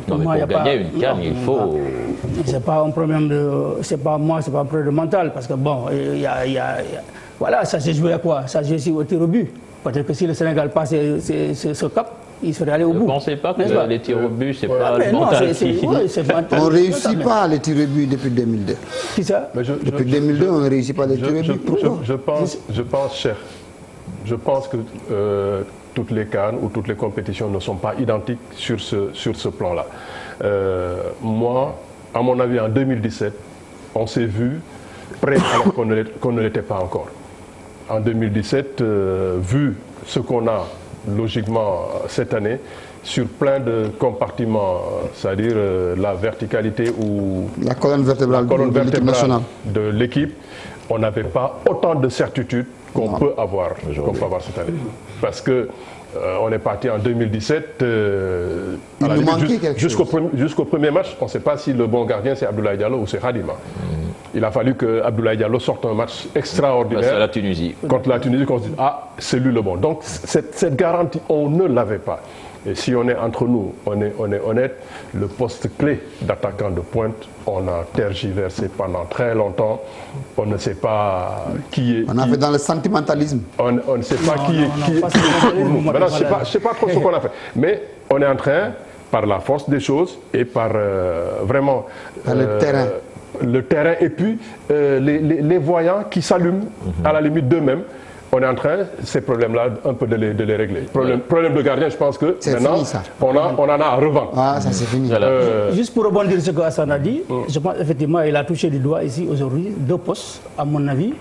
Pour gagner une CAN, il faut... C'est pas un problème de... C'est pas moi, c'est pas un problème de mental. Parce que bon, voilà, ça s'est joué à quoi? Ça s'est joué aussi au tir au but. Peut-être que si le Sénégal passait ce cap, il serait allé au bout. Vous ne pensez pas que les tirs au but, c'est pas le mental qui... On ne réussit pas les tirs au but depuis 2002. Qui ça? Depuis 2002, on ne réussit pas les tirs au but. Pourquoi? Je pense, cher, je pense que toutes les CAN ou toutes les compétitions ne sont pas identiques sur ce plan-là. Moi, à mon avis, en 2017, on s'est vu prêt alors qu'on ne l'était pas encore. En 2017, vu ce qu'on a logiquement cette année, sur plein de compartiments, c'est-à-dire la verticalité ou la colonne vertébrale de l'équipe, on n'avait pas autant de certitude qu'on peut avoir cette année. Parce que on est parti en 2017, jusqu'au premier match, on ne sait pas si le bon gardien c'est Abdoulaye Diallo ou c'est Khadima. Il a fallu que Abdoulaye Diallo sorte un match extraordinaire contre la Tunisie, qu'on se dise ah, c'est lui le bon. Donc cette garantie, on ne l'avait pas. Et si on est entre nous, on est honnête, le poste clé d'attaquant de pointe, on a tergiversé pendant très longtemps. On ne sait pas qui est... On a fait dans le sentimentalisme. On ne sait pas qui est pour nous. Maintenant, je ne sais pas trop ce qu'on a fait. Mais on est en train, par la force des choses et par vraiment... le terrain. Le terrain et puis les voyants qui s'allument à la limite d'eux-mêmes. On est en train, ces problèmes-là, un peu de les régler. Problème de gardien, je pense que maintenant, on en a à revendre. Ah, ça c'est fini. Juste pour rebondir sur ce que Hassan a dit, je pense effectivement il a touché du doigt ici aujourd'hui deux postes, à mon avis.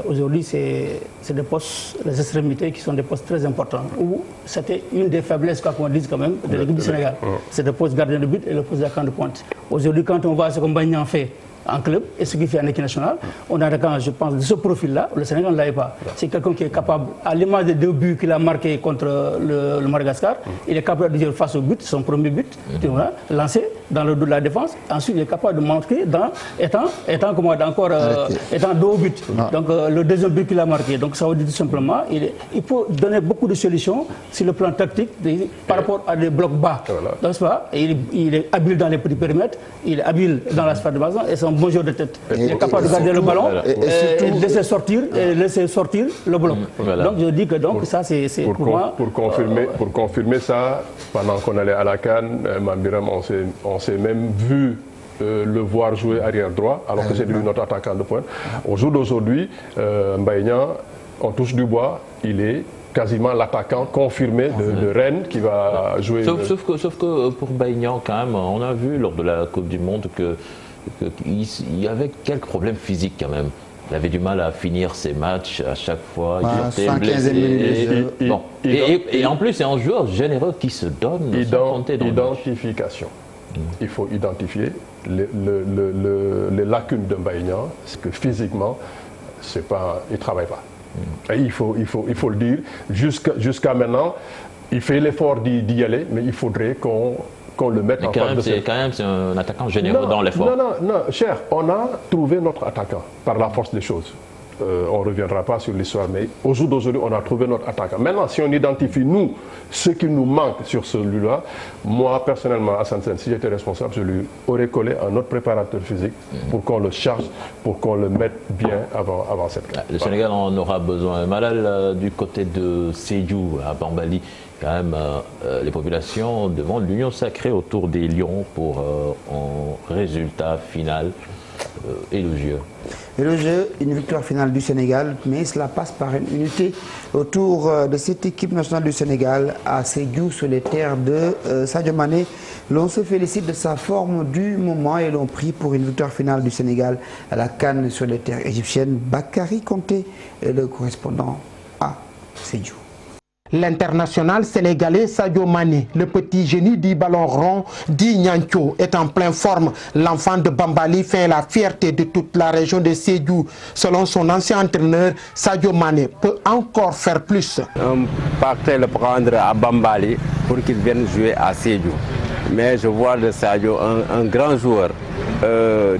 Aujourd'hui, c'est des postes, les extrémités qui sont des postes très importants, où c'était une des faiblesses, quoi qu'on dise quand même, de l'équipe du Sénégal. C'est le poste gardien de but et le poste d'attaquant de pointe. Aujourd'hui, quand on voit ce que Mbagnan fait en club et ce qu'il fait en équipe nationale, on a quand je pense de ce profil-là, le Sénégal ne l'avait pas. C'est quelqu'un qui est capable, à l'image des deux buts qu'il a marqués contre le Madagascar, il est capable de dire face au but, son premier but, lancé dans le dos de la défense. Ensuite, il est capable de marquer étant dos au but. Donc le deuxième but qu'il a marqué. Donc ça veut dire tout simplement, il faut donner beaucoup de solutions sur le plan tactique par rapport à des blocs bas. Donc, il est habile dans les petits périmètres, il est habile dans la sphère de base et c'est un bon joueur de tête. Il est capable de garder le ballon et laisser sortir le bloc. Donc je dis que ça c'est pour moi... Pour confirmer ça, pendant qu'on allait à la CAN, Mambiram, on s'est même vu le voir jouer arrière droit, alors que c'est lui notre attaquant de pointe. Au jour d'aujourd'hui, Mbagnan, on touche du bois, il est quasiment l'attaquant confirmé de Rennes qui va jouer... Sauf que pour Mbagnan, quand même, on a vu lors de la Coupe du Monde qu'il y avait quelques problèmes physiques quand même. Il avait du mal à finir ses matchs à chaque fois. Il était blessé. Et en plus, c'est un joueur généreux qui se donne. Identification. Il faut identifier les lacunes de Mbagnan, c'est que physiquement, il ne travaille pas. Et il faut le dire. Jusqu'à maintenant, il fait l'effort d'y aller, mais il faudrait qu'on le mette en face de ça. Quand même, c'est un attaquant généreux dans l'effort. Non, cher, on a trouvé notre attaquant par la force des choses. on ne reviendra pas sur l'histoire, mais au jour d'aujourd'hui, on a trouvé notre attaquant. Maintenant, si on identifie, nous, ce qui nous manque sur celui-là, moi, personnellement, Hassan Sène, si j'étais responsable, je lui aurais collé un autre préparateur physique pour qu'on le charge, pour qu'on le mette bien avant cette carte. Le Sénégal en aura besoin. Malal, du côté de Sédhiou, à Bambali, quand même, les populations demandent l'union sacrée autour des Lions pour un résultat final élogieux. Élogieux, une victoire finale du Sénégal, mais cela passe par une unité autour de cette équipe nationale du Sénégal à Sédhiou sur les terres de Sadio Mané. L'on se félicite de sa forme du moment et l'on prie pour une victoire finale du Sénégal à la CAN sur les terres égyptiennes. Bakary Konté est le correspondant à Sédhiou. L'international sénégalais Sadio Mané, le petit génie du ballon rond dit Niancho, est en pleine forme. L'enfant de Bambali fait la fierté de toute la région de Sédhiou. Selon son ancien entraîneur, Sadio Mané peut encore faire plus. On partait le prendre à Bambali pour qu'il vienne jouer à Sédhiou. Mais je vois de Sadio un grand joueur.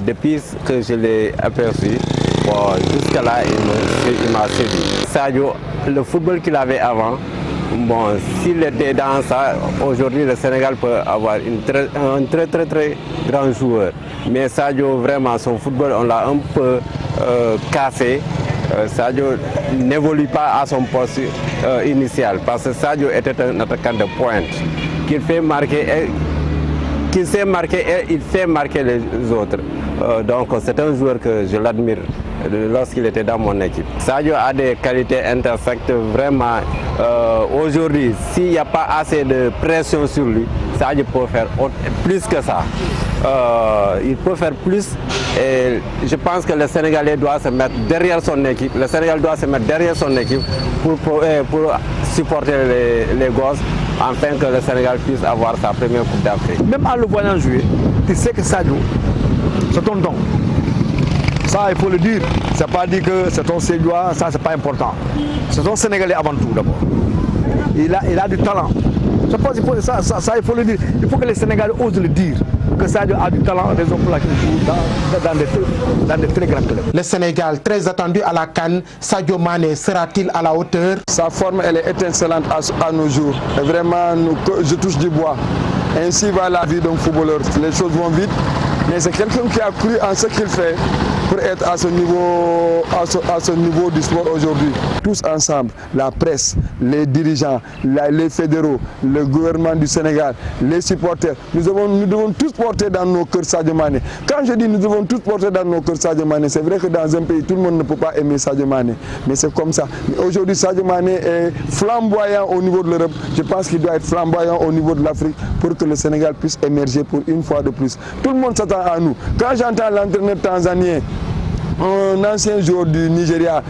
Depuis que je l'ai aperçu, jusqu'à là, il m'a séduit. Sadio, le football qu'il avait avant, bon, s'il était dans ça, aujourd'hui le Sénégal peut avoir un très grand joueur. Mais Sadio, vraiment, son football, on l'a un peu cassé. Sadio n'évolue pas à son poste initial parce que Sadio était un attaquant de pointe qu'il fait marquer. Qui sait marquer et il fait marquer les autres. Donc c'est un joueur que je l'admire lorsqu'il était dans mon équipe. Sadio a des qualités intersectes vraiment. Aujourd'hui, s'il n'y a pas assez de pression sur lui, Sadio peut faire plus que ça. Il peut faire plus et je pense que le Sénégalais doit se mettre derrière son équipe. Le Sénégal doit se mettre derrière son équipe pour supporter les gosses afin que le Sénégal puisse avoir sa première Coupe d'Afrique. Même en le voyant jouer, tu sais que Sadio, c'est ton don. Ça, il faut le dire. C'est pas dire que c'est ton Sédiois, ça, c'est pas important. C'est ton Sénégalais avant tout, d'abord. Il a du talent. Je pense qu'il faut, ça, il faut le dire. Il faut que les Sénégalais osent le dire. Que Sadio a du talent, raison pour laquelle il joue dans des très grands clubs. Le Sénégal, très attendu à la CAN, Sadio Mané sera-t-il à la hauteur? Sa forme, elle est étincelante à nos jours. Et vraiment, je touche du bois. Ainsi va la vie d'un footballeur. Les choses vont vite, mais c'est quelqu'un qui a cru en ce qu'il fait pour être à ce niveau du sport aujourd'hui. Tous ensemble, la presse, les dirigeants, les fédéraux, le gouvernement du Sénégal, les supporters, nous devons tous porter dans nos cœurs Sadio Mané. Quand je dis nous devons tous porter dans nos cœurs Sadio Mané, c'est vrai que dans un pays, tout le monde ne peut pas aimer Sadio Mané, mais c'est comme ça. Aujourd'hui, Sadio Mané est flamboyant au niveau de l'Europe. Je pense qu'il doit être flamboyant au niveau de l'Afrique pour que le Sénégal puisse émerger pour une fois de plus. Tout le monde s'attend à nous. Quand j'entends l'entraîneur tanzanien, un ancien joueur du Nigeria,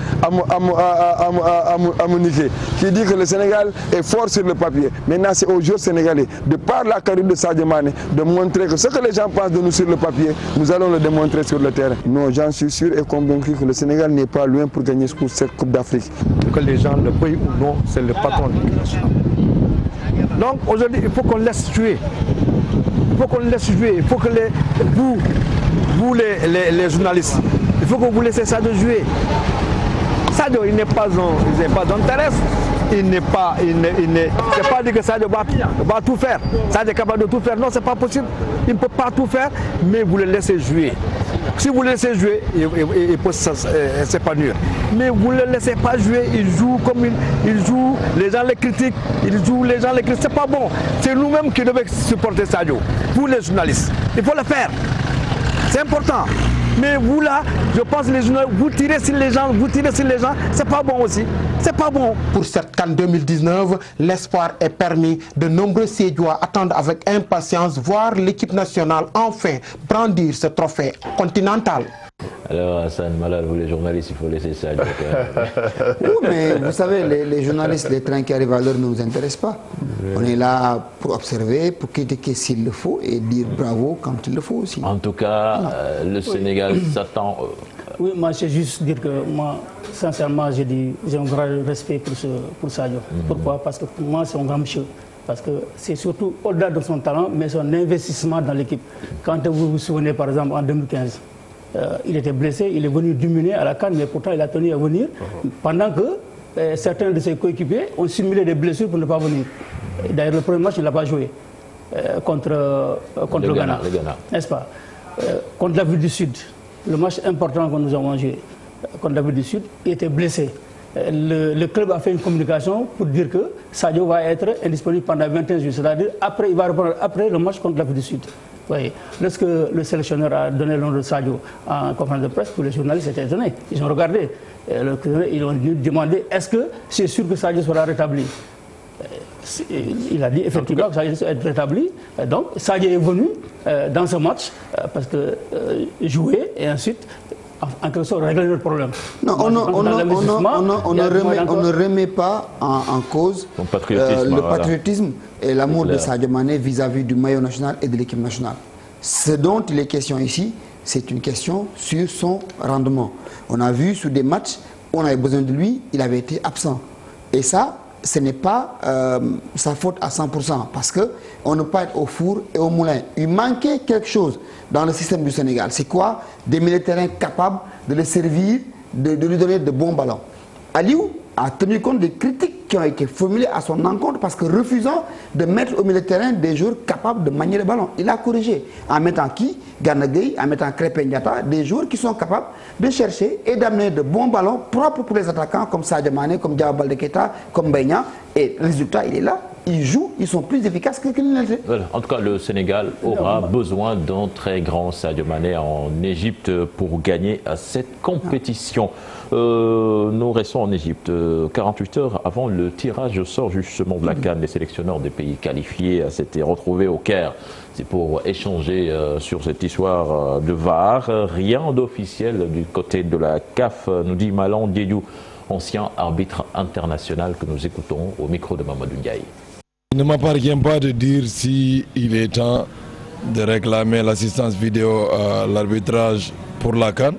Amunike, qui dit que le Sénégal est fort sur le papier. Maintenant, c'est aux joueurs sénégalais, de par la carrière de Sadio Mané, de montrer que ce que les gens pensent de nous sur le papier, nous allons le démontrer sur le terrain. Non, j'en suis sûr et convaincu que le Sénégal n'est pas loin pour gagner cette Coupe d'Afrique. Que les gens le payent ou non, c'est le patron de l'équipe nationale. Donc aujourd'hui, il faut qu'on laisse jouer. Il faut qu'on laisse jouer. Il faut que vous les journalistes, il faut que vous laissez Sadio jouer. Sadio, il n'est pas un terrestre. C'est pas dire que Sadio va tout faire. Sadio est capable de tout faire. Non, c'est pas possible. Il ne peut pas tout faire, mais vous le laissez jouer. Si vous le laissez jouer, il peut s'épanouir. Mais vous ne le laissez pas jouer, il joue comme il joue, les gens les critiquent, c'est pas bon. C'est nous-mêmes qui devons supporter Sadio. Vous les journalistes, il faut le faire. C'est important. Mais vous là, je pense que les journalistes, vous tirez sur les gens, c'est pas bon aussi. C'est pas bon. Pour cette CAN 2019, l'espoir est permis. De nombreux Sédiois attendent avec impatience voir l'équipe nationale enfin brandir ce trophée continental. Alors Hassan, Malal, vous les journalistes, il faut laisser ça. Oui, mais vous savez, les journalistes, les trains qui arrivent à l'heure ne nous intéressent pas. On est là pour observer, pour critiquer s'il le faut et dire bravo quand il le faut aussi. En tout cas, le Sénégal s'attend... Oui, moi, c'est juste dire que moi, sincèrement, j'ai un grand respect pour Sadio. Pourquoi? Parce que pour moi, c'est un grand monsieur. Parce que c'est surtout au-delà de son talent, mais son investissement dans l'équipe. Quand vous vous souvenez, par exemple, en 2015, il était blessé, il est venu diminuer à la CAN, mais pourtant il a tenu à venir, pendant que certains de ses coéquipiers ont simulé des blessures pour ne pas venir. D'ailleurs, le premier match, il ne l'a pas joué contre le Ghana, n'est-ce pas? Contre l'Afrique du Sud, le match important que nous avons joué contre l'Afrique du Sud, il était blessé. Le club a fait une communication pour dire que Sadio va être indisponible pendant 21 jours, c'est-à-dire après, il va reprendre après le match contre l'Afrique du Sud. Oui. Lorsque le sélectionneur a donné le nom de Sadio en conférence de presse, tous les journalistes étaient étonnés. Ils ont regardé, ils ont demandé est-ce que c'est sûr que Sadio sera rétabli? Il a dit effectivement que Sadio sera rétabli. Donc Sadio est venu dans ce match parce que jouer et ensuite en quelque sorte régler le problème. Non, on ne remet pas en cause le patriotisme et l'amour de Sadio Mané vis-à-vis du maillot national et de l'équipe nationale. Ce dont il est question ici, c'est une question sur son rendement. On a vu sur des matchs où on avait besoin de lui, il avait été absent. Et ça, ce n'est pas sa faute à 100%, parce qu'on ne peut pas être au four et au moulin. Il manquait quelque chose dans le système du Sénégal. C'est quoi? Des milieux de terrain capables de le servir, de lui donner de bons ballons. Aliou a tenu compte des critiques qui ont été formulées à son encontre parce que refusant de mettre au milieu de terrain des joueurs capables de manier le ballon. Il a corrigé en mettant qui? Gana Gueye, en mettant Krépin Diatta, des joueurs qui sont capables de chercher et d'amener de bons ballons propres pour les attaquants comme Sadio Mané, comme Diao Baldé Keita, comme Beigna. Et le résultat, il est là. Ils jouent, ils sont plus efficaces que l'United. Voilà. En tout cas, le Sénégal aura besoin d'un très grand Sadio Mané en Égypte pour gagner à cette compétition. Nous restons en Égypte. 48 heures avant le tirage au sort justement de la CAN, les sélectionneurs des pays qualifiés s'étaient retrouvés au Caire. C'est pour échanger sur cette histoire de VAR. Rien d'officiel du côté de la CAF, nous dit Malan Diédiou, ancien arbitre international que nous écoutons au micro de Mamadou Ndiaye. Il ne m'appartient pas de dire s'il est temps de réclamer l'assistance vidéo à l'arbitrage pour la CAN,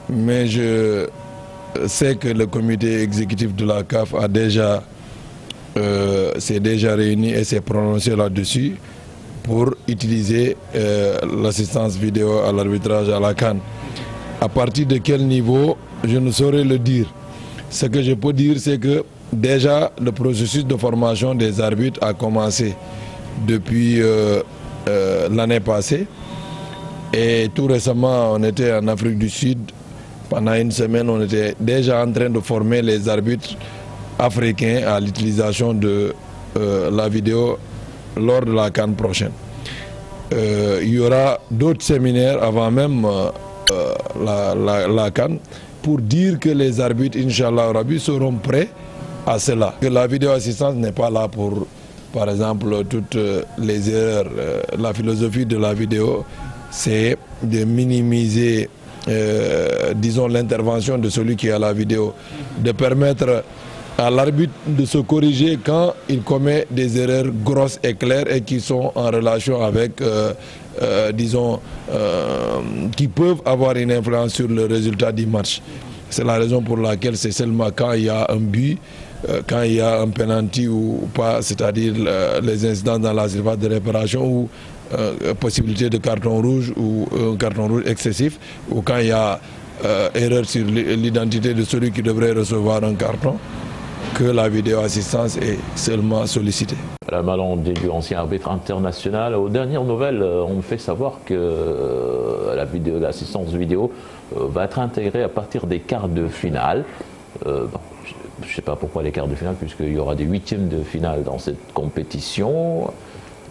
mais je sais que le comité exécutif de la CAF s'est déjà réuni et s'est prononcé là-dessus pour utiliser l'assistance vidéo à l'arbitrage à la CAN. À partir de quel niveau, je ne saurais le dire. Ce que je peux dire, c'est que déjà le processus de formation des arbitres a commencé depuis l'année passée. Et tout récemment, on était en Afrique du Sud. Pendant une semaine, on était déjà en train de former les arbitres africains à l'utilisation de la vidéo lors de la CAN prochaine. Il y aura d'autres séminaires avant même la CAN pour dire que les arbitres, Inch'Allah Rabbi, seront prêts à cela. Que la vidéo assistance n'est pas là pour, par exemple, toutes les erreurs. La philosophie de la vidéo, c'est de minimiser, disons, l'intervention de celui qui a la vidéo, de permettre à l'arbitre de se corriger quand il commet des erreurs grosses et claires et qui sont en relation avec, disons, qui peuvent avoir une influence sur le résultat du match. C'est la raison pour laquelle c'est seulement quand il y a un but, quand il y a un penalty ou pas, c'est-à-dire les incidents dans la surface de réparation ou possibilité de carton rouge ou un carton rouge excessif, ou quand il y a erreur sur l'identité de celui qui devrait recevoir un carton, que la vidéo assistance est seulement sollicitée. La Malan Diédiou, ancien arbitre international. Aux dernières nouvelles, on me fait savoir que l'assistance vidéo va être intégrée à partir des quarts de finale. Je ne sais pas pourquoi les quarts de finale, puisqu'il y aura des huitièmes de finale dans cette compétition.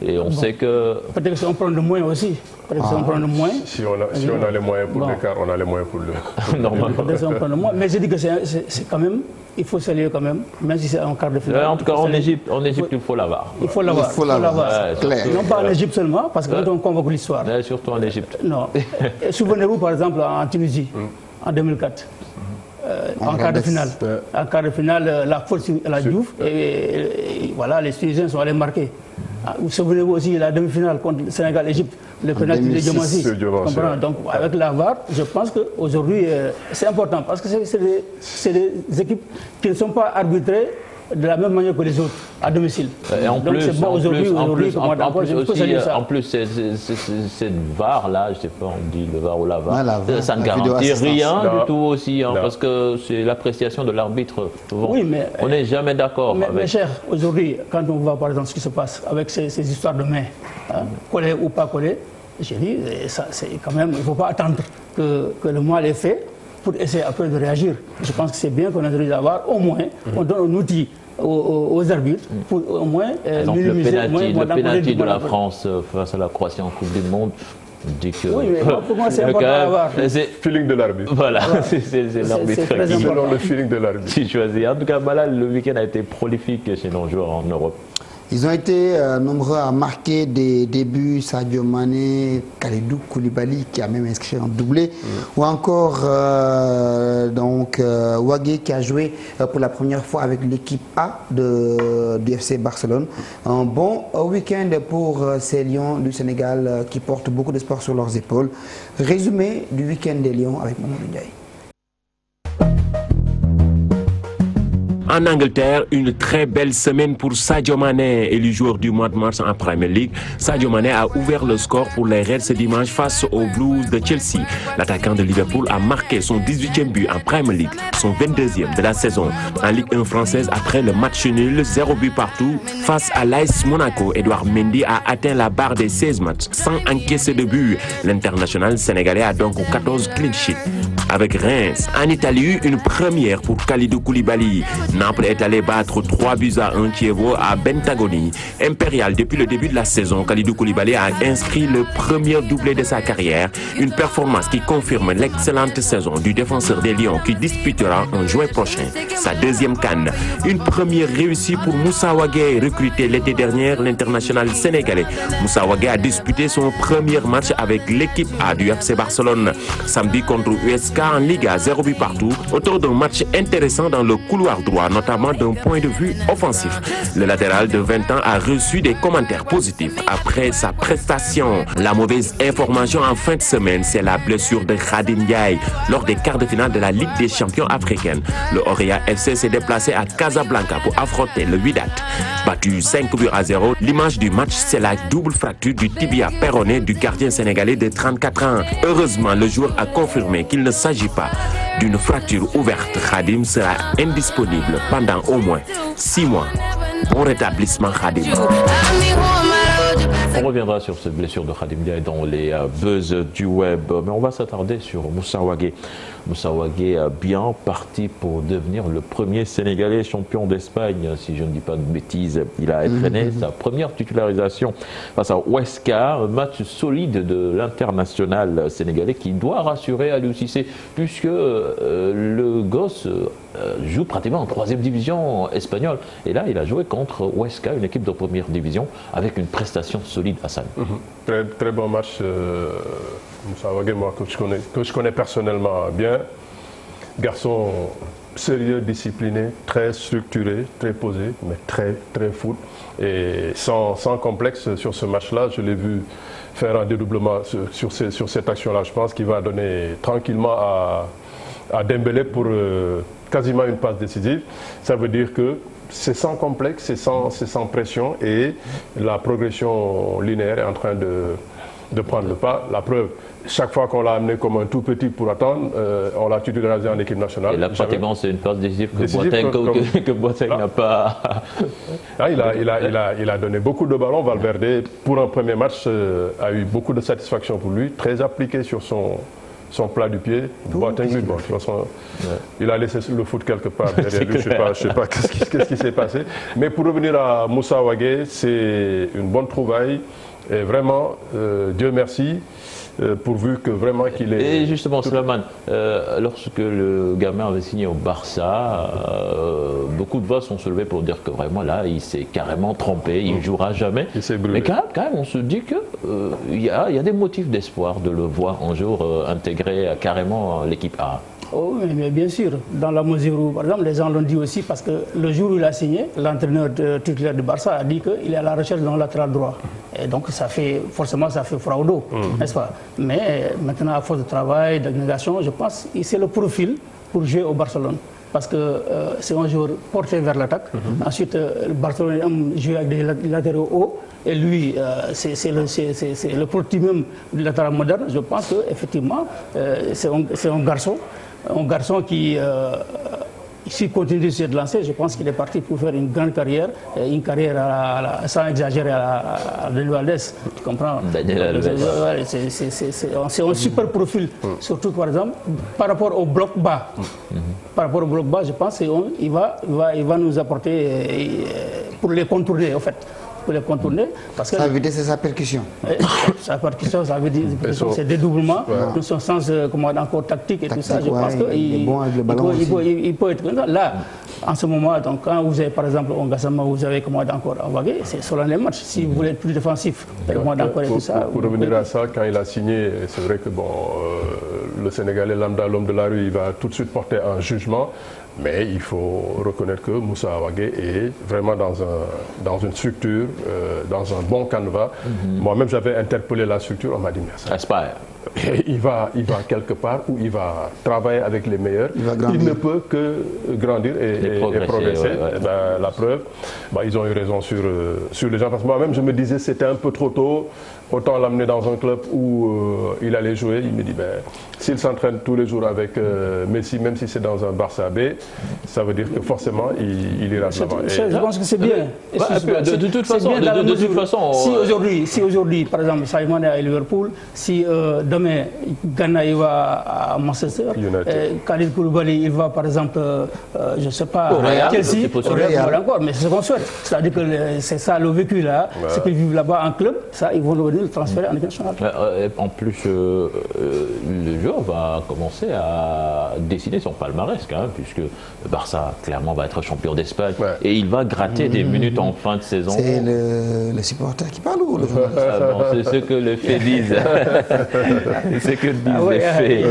Et on sait que... Peut-être que c'est un problème de moyens aussi. Si on a les moyens pour l'écart, on a les moyens pour le... Normalement. Mais je dis que c'est quand même... Il faut saluer quand même si c'est en quart de finale. En tout cas, en Égypte, il faut l'avoir. Il faut l'avoir. Non pas en Égypte seulement, parce que quand on convoque l'histoire. Surtout en Égypte. Non. Souvenez-vous par exemple en Tunisie, en 2004. En quart de finale. En quart de finale, la faute sur la Diouf, et voilà, les Tunisiens sont allés marquer. Vous souvenez-vous aussi la demi-finale contre le Sénégal-Égypte, le pénalty de Diomansy. Donc avec la VAR, je pense qu'aujourd'hui c'est important parce que c'est des équipes qui ne sont pas arbitrées de la même manière que les autres, à domicile. Et en donc c'est bon aujourd'hui, en plus, cette VAR-là, je sais pas, on dit le VAR ou la VAR, ça ne garantit rien du tout aussi, hein, parce que c'est l'appréciation de l'arbitre. Oui, mais on n'est jamais d'accord. Mais cher, aujourd'hui, quand on voit par exemple ce qui se passe avec ces histoires de main, hein, collées ou pas collées, j'ai dit, c'est quand même, il ne faut pas attendre que le mal est fait pour essayer après de réagir. Je pense que c'est bien qu'on autorise à avoir au moins, on donne un outil aux arbitres pour au moins minimiser le pénalty de la France face à la Croatie en Coupe du Monde. Dit que oui, mais pour moi c'est important à avoir. C'est le feeling de l'arbitre. Voilà, c'est l'arbitre qui selon le feeling de l'arbitre. Si choisit. En tout cas, Malal, le week-end a été prolifique chez nos joueurs en Europe. Ils ont été nombreux à marquer des débuts, Sadio Mané, Kalidou Koulibaly qui a même inscrit un doublé, ou encore Wagué qui a joué pour la première fois avec l'équipe A du FC Barcelone. Un bon week-end pour ces Lions du Sénégal qui portent beaucoup d'espoir sur leurs épaules. Résumé du week-end des Lions avec Mamadou Ndiaye. En Angleterre, une très belle semaine pour Sadio Mané, élu joueur du mois de mars en Premier League. Sadio Mané a ouvert le score pour les Reds ce dimanche face aux Blues de Chelsea. L'attaquant de Liverpool a marqué son 18e but en Premier League, son 22e de la saison. En Ligue 1 française, après le match nul, 0 but partout, face à l'AS Monaco, Edouard Mendy a atteint la barre des 16 matchs sans encaisser de but. L'international sénégalais a donc 14 clean sheets. Avec Reims, en Italie, une première pour Kalidou Koulibaly. Naples est allé battre 3-1 Chievo à Bentagoni. Impérial, depuis le début de la saison, Kalidou Koulibaly a inscrit le premier doublé de sa carrière. Une performance qui confirme l'excellente saison du défenseur des Lions qui disputera en juin prochain sa deuxième CAN. Une première réussie pour Moussa Wagué, recruté l'été dernier, l'international sénégalais. Moussa Wagué a disputé son premier match avec l'équipe A du FC Barcelone. Samedi contre USK en Liga, 0 but partout. Autour d'un match intéressant dans le couloir droit, notamment d'un point de vue offensif. Le latéral de 20 ans a reçu des commentaires positifs après sa prestation. La mauvaise information en fin de semaine, c'est la blessure de Khadim Ndiaye lors des quarts de finale de la Ligue des champions africaine. Le Orea FC s'est déplacé à Casablanca pour affronter le Wydad. Battu 5-0, l'image du match, c'est la double fracture du tibia péroné du gardien sénégalais de 34 ans. Heureusement, le joueur a confirmé qu'il ne s'agit pas d'une fracture ouverte. Khadim sera indisponible pendant au moins 6 mois. Bon rétablissement, Khadim. On reviendra sur cette blessure de Khadim Ndiaye dans les buzz du web, mais on va s'attarder sur Moussa Wagué. Moussa Wagué bien parti pour devenir le premier Sénégalais champion d'Espagne, si je ne dis pas de bêtises. Il a entraîné sa première titularisation face à Huesca, un match solide de l'international sénégalais qui doit rassurer Aliou Cissé, puisque le gosse joue pratiquement en 3e division espagnole. Et là, il a joué contre Huesca, une équipe de première division, avec une prestation solide, Hassan. Très, très bon match. Moussa Wagué, moi, que je connais personnellement bien. Garçon sérieux, discipliné, très structuré, très posé, mais très, très foot. Et sans complexe sur ce match-là, je l'ai vu faire un dédoublement sur cette action-là. Je pense qu'il va donner tranquillement à Dembélé pour quasiment une passe décisive. Ça veut dire que c'est sans complexe, c'est sans pression et la progression linéaire est en train de prendre le pas. La preuve, chaque fois qu'on l'a amené comme un tout petit pour attendre, on l'a titularisé en équipe nationale. Et là, pratiquement, c'est une passe décisive que Boateng n'a pas... Il a donné beaucoup de ballons. Valverde, pour un premier match, a eu beaucoup de satisfaction pour lui, très appliqué sur son plat du pied. Boateng, lui, bon, de toute façon, il a laissé le foot quelque part derrière lui. Je ne sais pas qu'est-ce qui s'est passé. Mais pour revenir à Moussa Wagué, c'est une bonne trouvaille. Et vraiment, Dieu merci, pourvu que vraiment qu'il est... Et justement, Souleymane, lorsque le gamin avait signé au Barça, beaucoup de voix sont soulevées pour dire que vraiment là, il s'est carrément trompé, il ne jouera jamais. Mais quand même, on se dit qu'il y a des motifs d'espoir de le voir un jour intégrer carrément l'équipe A. Oh, mais bien sûr, dans la mesure où, par exemple, les gens l'ont dit aussi, parce que le jour où il a signé, l'entraîneur titulaire du Barça a dit qu'il est à la recherche d'un latéral droit. Et donc, forcément, ça fait froid au dos, n'est-ce pas? Mais maintenant, à force de travail, d'abnégation, je pense que c'est le profil pour jouer au Barcelone. parce que c'est un joueur porté vers l'attaque. Ensuite, Barcelone joue avec des latéraux hauts. Et lui, c'est le prototype même du latéral moderne. Je pense qu'effectivement, c'est un garçon qui, s'il continue de se lancer, je pense qu'il est parti pour faire une grande carrière, sans exagérer à Daniel Alves. Tu comprends? Daniel Alves. C'est un super profil, surtout par exemple par rapport au bloc bas. Par rapport au bloc bas, je pense qu'il va nous apporter pour les contourner, en fait. Pour les contourner. Parce que sa vitesse, c'est sa percussion. Sa percussion, ça veut dire c'est dédoublement, dans son sens encore tactique et tout ça. Je pense qu'il bon avec le ballon il peut être là. En ce moment, donc, quand vous avez par exemple un Gassama, vous avez encore Envogué, c'est selon les matchs. Si vous voulez être plus défensif, pour revenir à ça, quand il a signé, c'est vrai que le Sénégalais lambda, l'homme de la rue, il va tout de suite porter un jugement. Mais il faut reconnaître que Moussa Awagué est vraiment dans une structure, dans un bon canevas. Moi-même, j'avais interpellé la structure, on m'a dit, mais ça, Aspire. Il va quelque part où il va travailler avec les meilleurs. Il ne peut que grandir et progresser. Ouais. La preuve, ils ont eu raison sur les gens. Parce que moi-même, je me disais c'était un peu trop tôt. Autant l'amener dans un club où il allait jouer. Il me dit, s'il s'entraîne tous les jours avec Messi, même si c'est dans un Barça B, ça veut dire que forcément, il ira de l'avant. Je pense que c'est bien. De toute façon, si aujourd'hui, par exemple, Sadio Mané est à Liverpool, si demain, Ghana il va à Manchester, Khalid Koulibaly il va par exemple, je ne sais pas, à Chelsea, encore, mais c'est ce qu'on souhaite. C'est-à-dire que c'est ça le vécu là, ce qu'ils vivent là-bas en club, ça, ils vont revenir le transférer en équipe nationale. En plus, le joueur va commencer à dessiner son palmarès quand même, puisque le Barça clairement va être champion d'Espagne et il va gratter des minutes en fin de saison. C'est le supporter qui parle ou le c'est ce que les faits disent. C'est ce que disent les faits.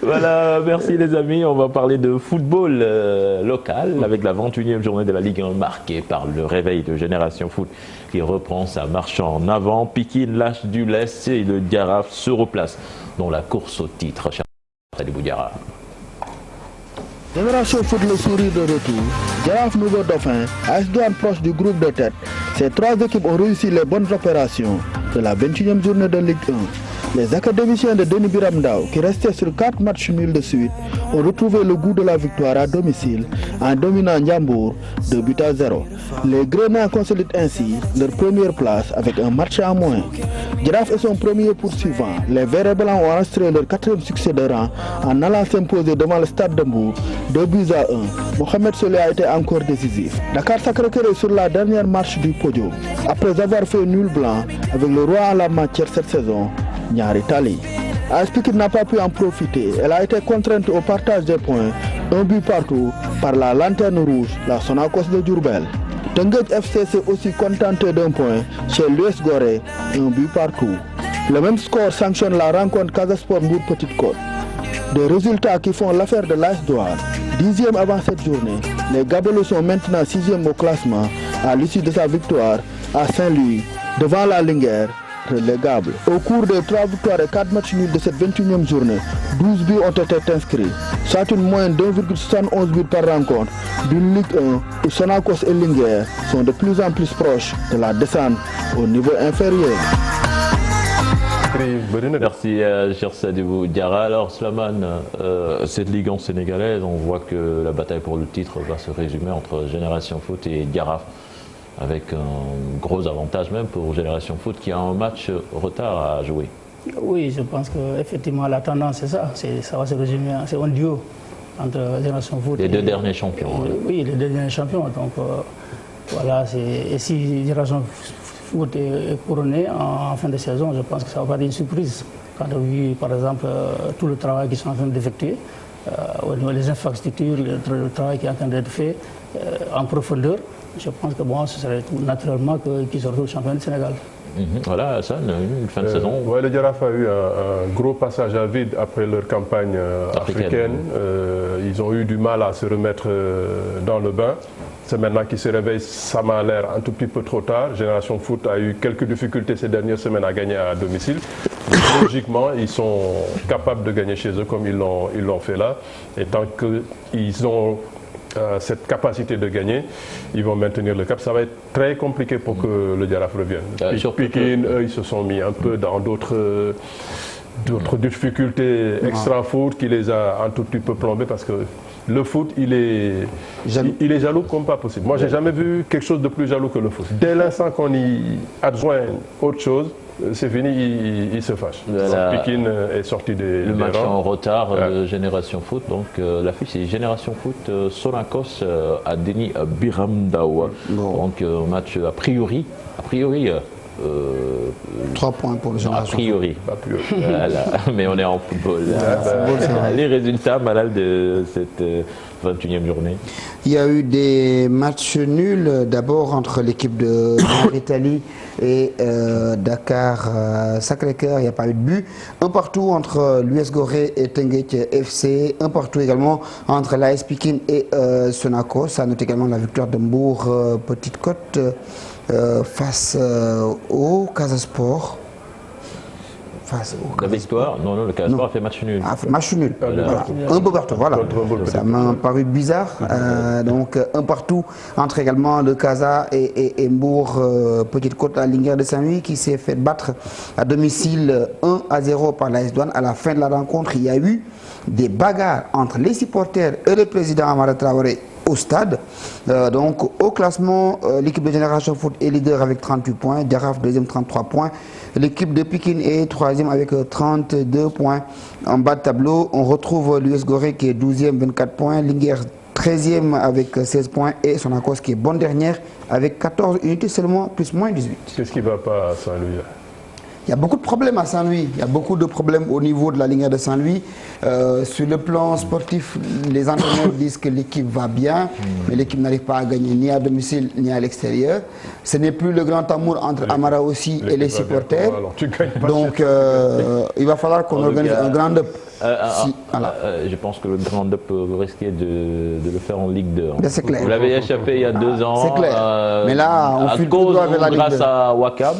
Voilà, merci les amis. On va parler de football local avec la 21e journée de la Ligue 1 marquée par le réveil de Génération Foot qui reprend sa marche en avant. Pikine lâche du lest et le Giraffe se replace dans la course au titre. Sadibou Diarra. Génération Foot, le sourire de retour. Giraffe nouveau dauphin, AS Douanes proche du groupe de tête. Ces trois équipes ont réussi les bonnes opérations de la 21e journée de Ligue 1. Les académiciens de Denis Biramdao, qui restaient sur 4 matchs nuls de suite, ont retrouvé le goût de la victoire à domicile en dominant Ndiambour 2-0. Les Grenats consolident ainsi leur première place avec un match en moins. Giraffe est son premier poursuivant. Les Verts et Blancs ont enregistré leur 4e succès de rang en allant s'imposer devant le stade de Mbour 2-1. Mohamed Solé a été encore décisif. Dakar Sacré-Cœur est sur la dernière marche du podium après avoir fait nul blanc avec le roi en la matière cette saison. Nyari Tali. AS Pikine n'a pas pu en profiter. Elle a été contrainte au partage des points, un but partout, par la lanterne rouge, la Sonacos de Diourbel. Teungueth FC s'est aussi contenté d'un point chez l'US Gorée, un but partout. Le même score sanctionne la rencontre Casa Sport Mbour Petite Côte. Des résultats qui font l'affaire de l'AS Douanes. 10e avant cette journée, les Gabelots sont maintenant 6e au classement à l'issue de sa victoire à Saint-Louis devant la Linguère. Relégable. Au cours des 3 victoires et 4 matchs nuls de cette 21e journée, 12 buts ont été inscrits, soit une moyenne d'1,71 buts par rencontre d'une Ligue 1 où Sonacos et Linguère sont de plus en plus proches de la descente au niveau inférieur. Merci, cher Sadibou Diarra. Alors, Slaman, cette Ligue 1 sénégalaise, on voit que la bataille pour le titre va se résumer entre Génération Foot et Giraffe, avec un gros avantage même pour Génération Foot qui a un match retard à jouer. Oui, je pense qu'effectivement la tendance c'est ça. Ça va se résumer, c'est un duo entre Génération Foot les deux derniers champions. Oui, les deux derniers champions. Donc voilà, et si Génération Foot est couronné en fin de saison, je pense que ça va pas être une surprise. Quand on a vu par exemple tout le travail qu'ils sont en train d'effectuer, au niveau des infrastructures, le travail qui est en train d'être fait en profondeur, je pense que bon, ce serait tout naturellement qu'ils se retrouvent champion du Sénégal. Voilà, ça, une fin de saison. Ouais, le Giraffe a eu un gros passage à vide après leur campagne africaine. Ils ont eu du mal à se remettre dans le bain. c'est maintenant qu'il se réveille. Ça m'a l'air un tout petit peu trop tard. Génération Foot a eu quelques difficultés ces dernières semaines à gagner à domicile. Donc, logiquement, ils sont capables de gagner chez eux comme ils l'ont fait là. Et tant qu'ils ont cette capacité de gagner, ils vont maintenir le cap. Ça va être très compliqué pour que le Jaraaf revienne. Pikine, eux, ils se sont mis un peu dans d'autres difficultés extra-foot qui les a un tout petit peu plombés parce que le foot, il est jaloux comme pas possible. Moi, j'ai jamais vu quelque chose de plus jaloux que le foot. Dès l'instant qu'on y adjoint autre chose, c'est fini, il se fâche. Pikine est sorti des match rangs. en retard de Génération Foot. Donc l'affiche c'est Génération Foot Sonacos à Denis Biramdao. Donc match a priori 3 points pour le Génération. A priori. Voilà. Mais on est en football. Les résultats malades de cette 21e journée. Il y a eu des matchs nuls, d'abord entre l'équipe de Italie et Dakar Sacré-Cœur, il n'y a pas eu de but. Un partout entre l'US Gorée et Teungueth FC, un partout également entre l'AS Pikine et Sonacos. À noter également la victoire de Mbour Petite Côte face au Casa Sport. La victoire, non, le Casa Sport a fait match nul. Match nul, voilà. Un peu partout, voilà. Ça m'a paru bizarre. Donc un partout entre également le Casa et Mbour Petite Côte à Linguère de Saint-Louis qui s'est fait battre à domicile 1-0 par l'AS Douanes. À la fin de la rencontre, il y a eu des bagarres entre les supporters et le président Amara Traoré au stade. Donc au classement, l'équipe de Génération Foot est leader avec 38 points, Jaraaf deuxième 33 points. L'équipe de Pikine est troisième avec 32 points. En bas de tableau, on retrouve l'US Gorée qui est 12e, 24 points. Linguère 13e avec 16 points. Et Sonacos qui est bonne dernière avec 14 unités seulement, plus moins 18. Qu'est-ce qui ne va pas à Saint-Louis? Il y a beaucoup de problèmes à Saint-Louis. Il y a beaucoup de problèmes au niveau de la Linguère de Saint-Louis. Sur le plan sportif, les entraîneurs disent que l'équipe va bien, mais l'équipe n'arrive pas à gagner ni à domicile ni à l'extérieur. Ce n'est plus le grand amour entre Amara aussi et les supporters. Donc il va falloir qu'on organise un grand up. Je pense que le grand up vous risquez de le faire en Ligue 2. C'est clair. Vous l'avez échappé il y a 2 ans. C'est clair. Mais là, on file tout droit vers la Ligue 2. Grâce à Wakab.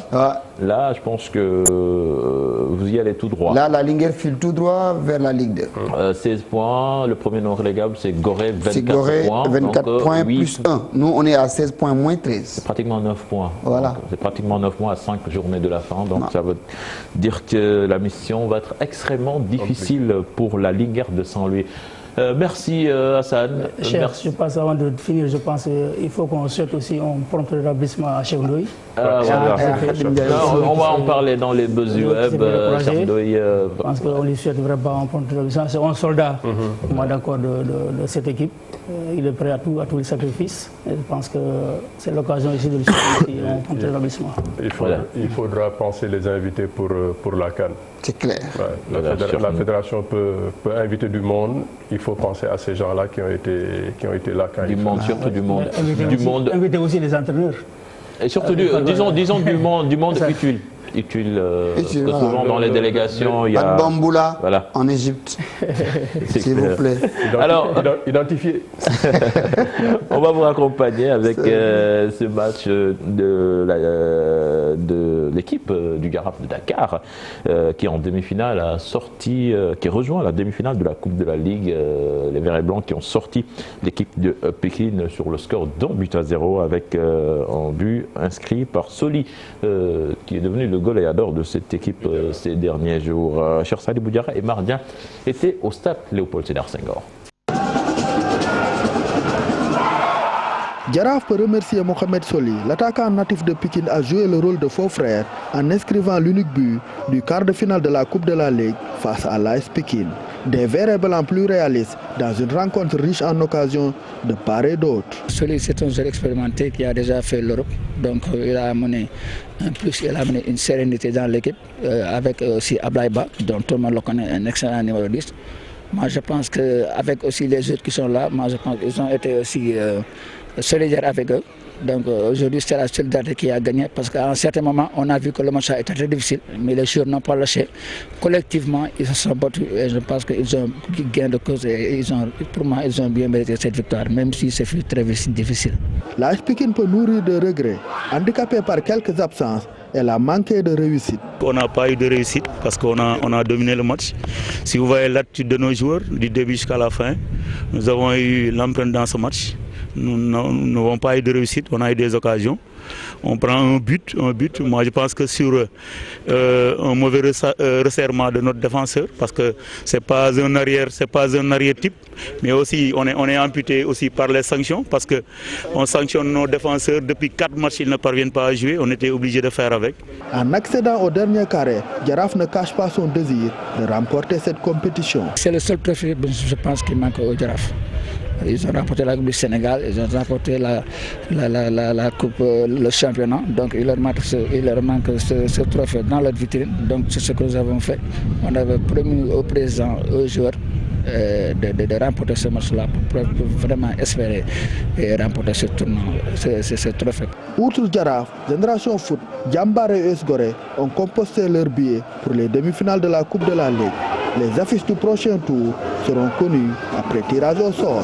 Là, je pense que vous y allez tout droit. Là, la Linguère file tout droit vers la Ligue 2. 16 points. Le premier non relégable, c'est Gorée, 24 points. 24 points plus 1. Nous, on est à 16 points moins 13. C'est pratiquement 9 points. Voilà. C'est pratiquement 9 points à 5 journées de la fin. Donc, ça veut dire que la mission va être extrêmement difficile pour la Linguère de Saint-Louis. Merci Hassan. Cher, je pense avant de finir, je pense qu'il faut qu'on souhaite aussi un prompt rétablissement à Cheikh Ndoye. On va en parler dans les buzz web. Je pense qu'on lui souhaite vraiment un prompt rétablissement. C'est un soldat, moi d'accord, de cette équipe. Il est prêt à tous les sacrifices. Et je pense que c'est l'occasion ici de lui souhaiter un prompt rétablissement. Il faudra penser les invités pour la CAN. C'est clair. La fédération peut inviter du monde. Il faut penser à ces gens-là qui ont été là quand du monde, surtout du monde. Inviter aussi les entraîneurs. Et surtout, disons du monde utile. Parce que souvent dans les délégations, il y a... Bamboula en Égypte, s'il vous plaît. Alors, identifié. On va vous accompagner avec ce match de l'équipe du Jaraaf de Dakar, qui en demi-finale a sorti, qui rejoint la demi-finale de la Coupe de la Ligue. Les Verts et Blancs qui ont sorti l'équipe de Pikine sur le score d'1-0 avec un but inscrit par Soli, qui est devenu le goléador de cette équipe ces derniers jours. Cheikh Sadibou Diarra et Mardien étaient au stade Léopold Sédar Senghor. Jaraaf peut remercier Mohamed Soli. L'attaquant natif de Pikine a joué le rôle de faux frère en inscrivant l'unique but du quart de finale de la Coupe de la Ligue face à l'AS Pikine. Des Verts et Blancs plus réalistes dans une rencontre riche en occasions de part et d'autre. Soli, c'est un joueur expérimenté qui a déjà fait l'Europe. Donc il a amené une sérénité dans l'équipe avec aussi Ablaïba, dont tout le monde le connaît, un excellent numéro 10. Moi je pense qu'avec aussi les autres qui sont là, moi je pense qu'ils ont été aussi solidaires avec eux. Donc aujourd'hui, c'est la solidarité qui a gagné parce qu'à un certain moment, on a vu que le match a été très difficile, mais les joueurs n'ont pas lâché. Collectivement, ils se sont battus et je pense qu'ils ont gagné de cause et pour moi, ils ont bien mérité cette victoire, même si c'est très difficile. L'AS Pikine peut nourrir de regrets, handicapé par quelques absences. Elle a manqué de réussite. On n'a pas eu de réussite parce qu'on a dominé le match. Si vous voyez l'attitude de nos joueurs, du début jusqu'à la fin, nous avons eu l'empreinte dans ce match. Nous n'avons pas eu de réussite, on a eu des occasions. On prend un but. Moi, je pense que sur un mauvais resserrement de notre défenseur, parce que c'est pas un arrière type, mais aussi on est amputé aussi par les sanctions, parce que on sanctionne nos défenseurs depuis 4 matchs, ils ne parviennent pas à jouer. On était obligé de faire avec. En accédant au dernier carré, Jaraaf ne cache pas son désir de remporter cette compétition. C'est le seul trophée, je pense, qui manque au Jaraaf. Ils ont remporté la Coupe du Sénégal, ils ont remporté la Coupe, le championnat. Donc il leur manque ce trophée dans leur vitrine. Donc c'est ce que nous avons fait. On avait promis au président, aux joueurs, de remporter ce match-là pour vraiment espérer remporter ce tournoi, ce trophée. Outre Jaraaf, Génération Foot, Jambar et US Gorée ont composté leur billet pour les demi-finales de la Coupe de la Ligue. Les affiches du prochain tour seront connues après tirage au sort.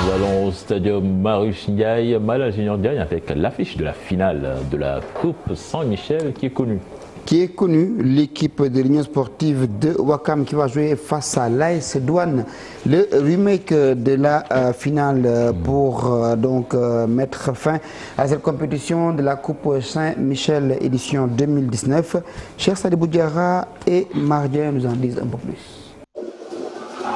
Nous allons au stadium Marius Ndiaye, Malal Junior Ndiaye, avec l'affiche de la finale de la Coupe Saint-Michel qui est connue. L'équipe de l'Union sportive de Ouakam qui va jouer face à l'AS Douanes. Le remake de la finale pour mettre fin à cette compétition de la Coupe Saint-Michel édition 2019. Cheikh Sadibou Diarra et Mardien nous en disent un peu plus.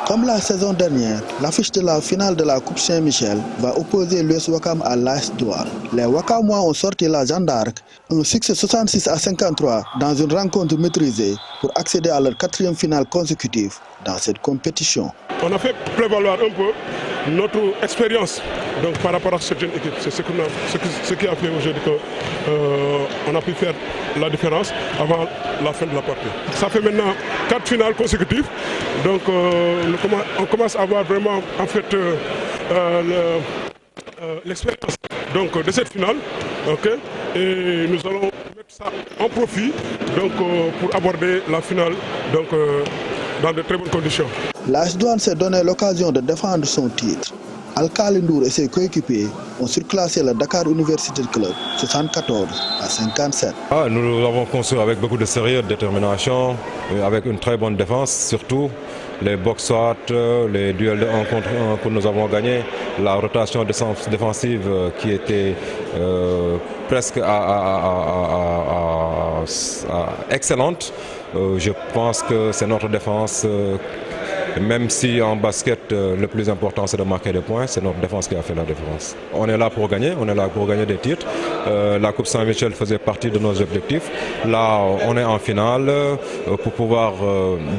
Comme la saison dernière, l'affiche de la finale de la Coupe Saint-Michel va opposer l'US Ouakam à l'AS Douanes. Les Ouakamois ont sorti la Jeanne d'Arc, un succès 66-53 dans une rencontre maîtrisée pour accéder à leur 4e finale consécutive dans cette compétition. On a fait prévaloir un peu notre expérience par rapport à certaines équipes. C'est ce qui a fait aujourd'hui qu'on a pu faire la différence avant la fin de la partie. Ça fait maintenant 4 finales consécutives. Donc on commence à avoir vraiment en fait l'expérience de cette finale. Et nous allons mettre ça en profit pour aborder la finale dans de très bonnes conditions. L'AS Douanes s'est donné l'occasion de défendre son titre. Alkali Ndour et ses coéquipiers ont surclassé le Dakar University Club 74 à 57. Nous l'avons construit avec beaucoup de sérieux, de détermination, avec une très bonne défense, surtout les box-out, les duels de 1 contre 1 que nous avons gagnés, la rotation défensive qui était presque excellente. Je pense que c'est notre défense. Même si en basket, le plus important c'est de marquer des points, c'est notre défense qui a fait la différence. On est là pour gagner, des titres. La Coupe Saint-Michel faisait partie de nos objectifs. Là, on est en finale pour pouvoir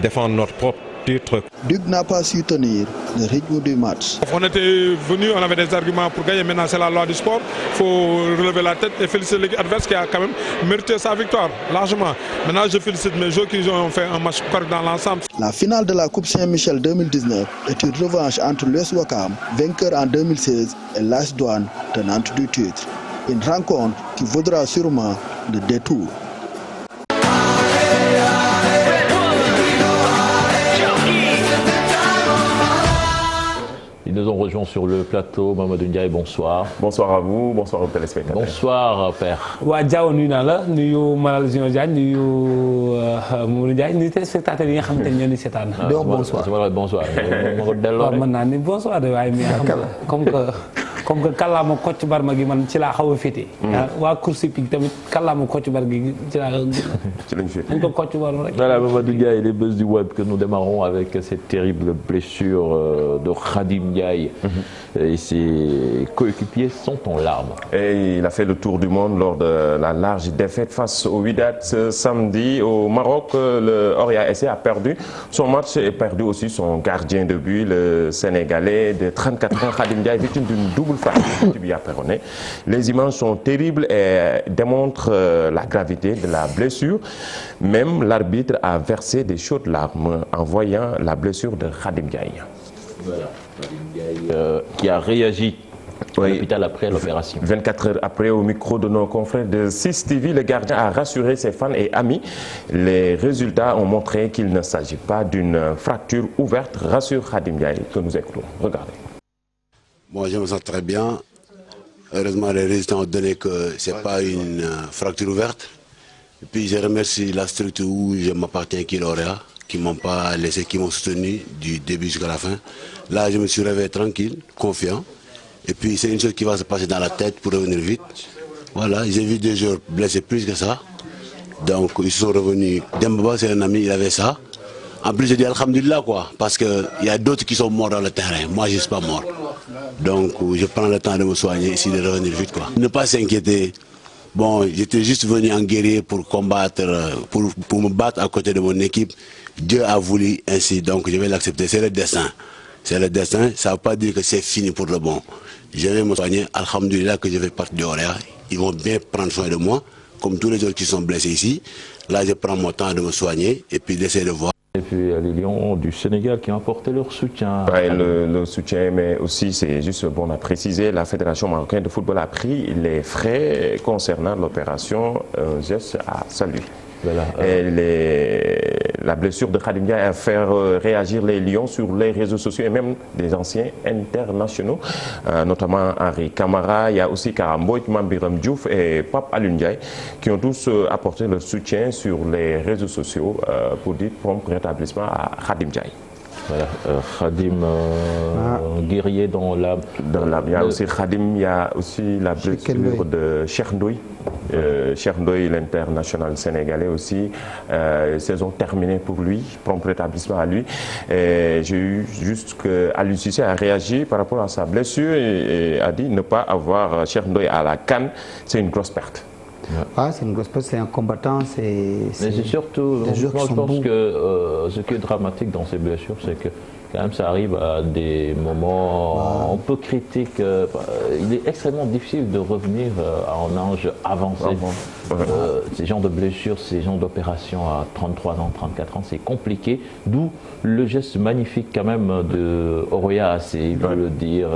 défendre notre propre titre. Duc n'a pas su tenir le rythme du match. On était venus, on avait des arguments pour gagner. Maintenant, c'est la loi du sport. Il faut relever la tête et féliciter l'équipe adverse qui a quand même mérité sa victoire largement. Maintenant, je félicite mes joueurs qui ont fait un match correct dans l'ensemble. La finale de la Coupe Saint-Michel 2019 est une revanche entre l'US Ouakam, vainqueur en 2016, et l'AS Douanes, tenante du titre. Une rencontre qui vaudra sûrement le détour. Ils nous ont rejoints sur le plateau. Mamadou Ndiaye, bonsoir. Bonsoir à vous, bonsoir aux téléspectateurs. Bonsoir, père. Diaw nuyu naa la nuyu Malal Junior Diagne nuyu Mamadou Ndiaye nuyu téléspectateurs yi nga xamante ne ñoo ni seetaan. Bonsoir. Bonsoir. waaw mën naa ni bonsoir de waaye mais xam nga comme que kàllaama Kocc Barma gi man ci laa xaw a féete. waa course hippique tamit kàllaama Kocc Barma gi ci laa. ci lañ féete. dañ ko Kocc Barma rek. Voilà, Mamadou Ndiaye, les buzz du web que nous démarrons avec cette terrible blessure de Khadim Ndiaye. Et ses coéquipiers sont en larmes. Et il a fait le tour du monde lors de la large défaite face au Wydad ce samedi au Maroc. Le Oria SC a perdu son match et perdu aussi son gardien de but, le Sénégalais de 34 ans, Khadim Ndiaye, victime d'une double Les images sont terribles et démontrent la gravité de la blessure. Même l'arbitre a versé des chaudes larmes en voyant la blessure de Khadim Ndiaye. Voilà, Khadim Ndiaye qui a réagi à l'hôpital après l'opération. 24 heures après, au micro de nos confrères de 6 TV, le gardien a rassuré ses fans et amis. Les résultats ont montré qu'il ne s'agit pas d'une fracture ouverte, rassure Khadim Ndiaye, que nous écoutons. Regardez. Moi, je me sens très bien. Heureusement, les résultats ont donné que ce n'est pas une fracture ouverte. Et puis, je remercie la structure où je m'appartiens, qui l'auréat, qui ne m'ont pas laissé, qui m'ont soutenu du début jusqu'à la fin. Là, je me suis réveillé tranquille, confiant. Et puis, c'est une chose qui va se passer dans la tête pour revenir vite. Voilà, j'ai vu des joueurs blessés plus que ça. Donc, ils sont revenus. Dembaba, c'est un ami, il avait ça. En plus, je dis alhamdulillah, quoi, parce qu'il y a d'autres qui sont morts dans le terrain. Moi, je ne suis pas mort. Donc, je prends le temps de me soigner ici, de revenir vite, quoi. Ne pas s'inquiéter. Bon, j'étais juste venu en guerrier pour combattre, pour me battre à côté de mon équipe. Dieu a voulu ainsi, donc je vais l'accepter. C'est le destin. C'est le destin. Ça ne veut pas dire que c'est fini pour le bon. Je vais me soigner. Alhamdulillah que je vais partir de Oréa. Ils vont bien prendre soin de moi, comme tous les autres qui sont blessés ici. Là, je prends mon temps de me soigner et puis d'essayer de voir. Et puis les Lions du Sénégal qui ont apporté leur soutien. Ouais, le soutien, mais aussi, c'est juste bon à préciser, la Fédération marocaine de football a pris les frais concernant l'opération geste à saluer. Voilà, et la blessure de Khadim Ndiaye a fait réagir les Lions sur les réseaux sociaux et même des anciens internationaux, notamment Henri Camara, il y a aussi Karamboy, Mambiram Diouf et Pape Alioune Ndiaye qui ont tous apporté leur soutien sur les réseaux sociaux pour dire prompt rétablissement à Khadim Ndiaye. Voilà, Khadim, guerrier dans l'âme. Il y a aussi Khadim, il y a aussi la blessure de Cheikh Ndoye. Cheikh Ndoye, l'international sénégalais aussi, saison terminée pour lui, prompt rétablissement à lui. J'ai eu juste que Aliou Cissé a réagi par rapport à sa blessure et a dit ne pas avoir Cheikh Ndoye à la CAN, c'est une grosse perte. Ah, c'est une grosse perte, c'est un combattant, Mais c'est surtout, je pense que ce qui est dramatique dans ces blessures, c'est que quand même ça arrive à des moments un peu critiques. Il est extrêmement difficile de revenir à un âge avancé. Ces genres de blessures, ces genres d'opérations à 33 ans, 34 ans, c'est compliqué. D'où le geste magnifique quand même de Oroya AC, il faut le dire,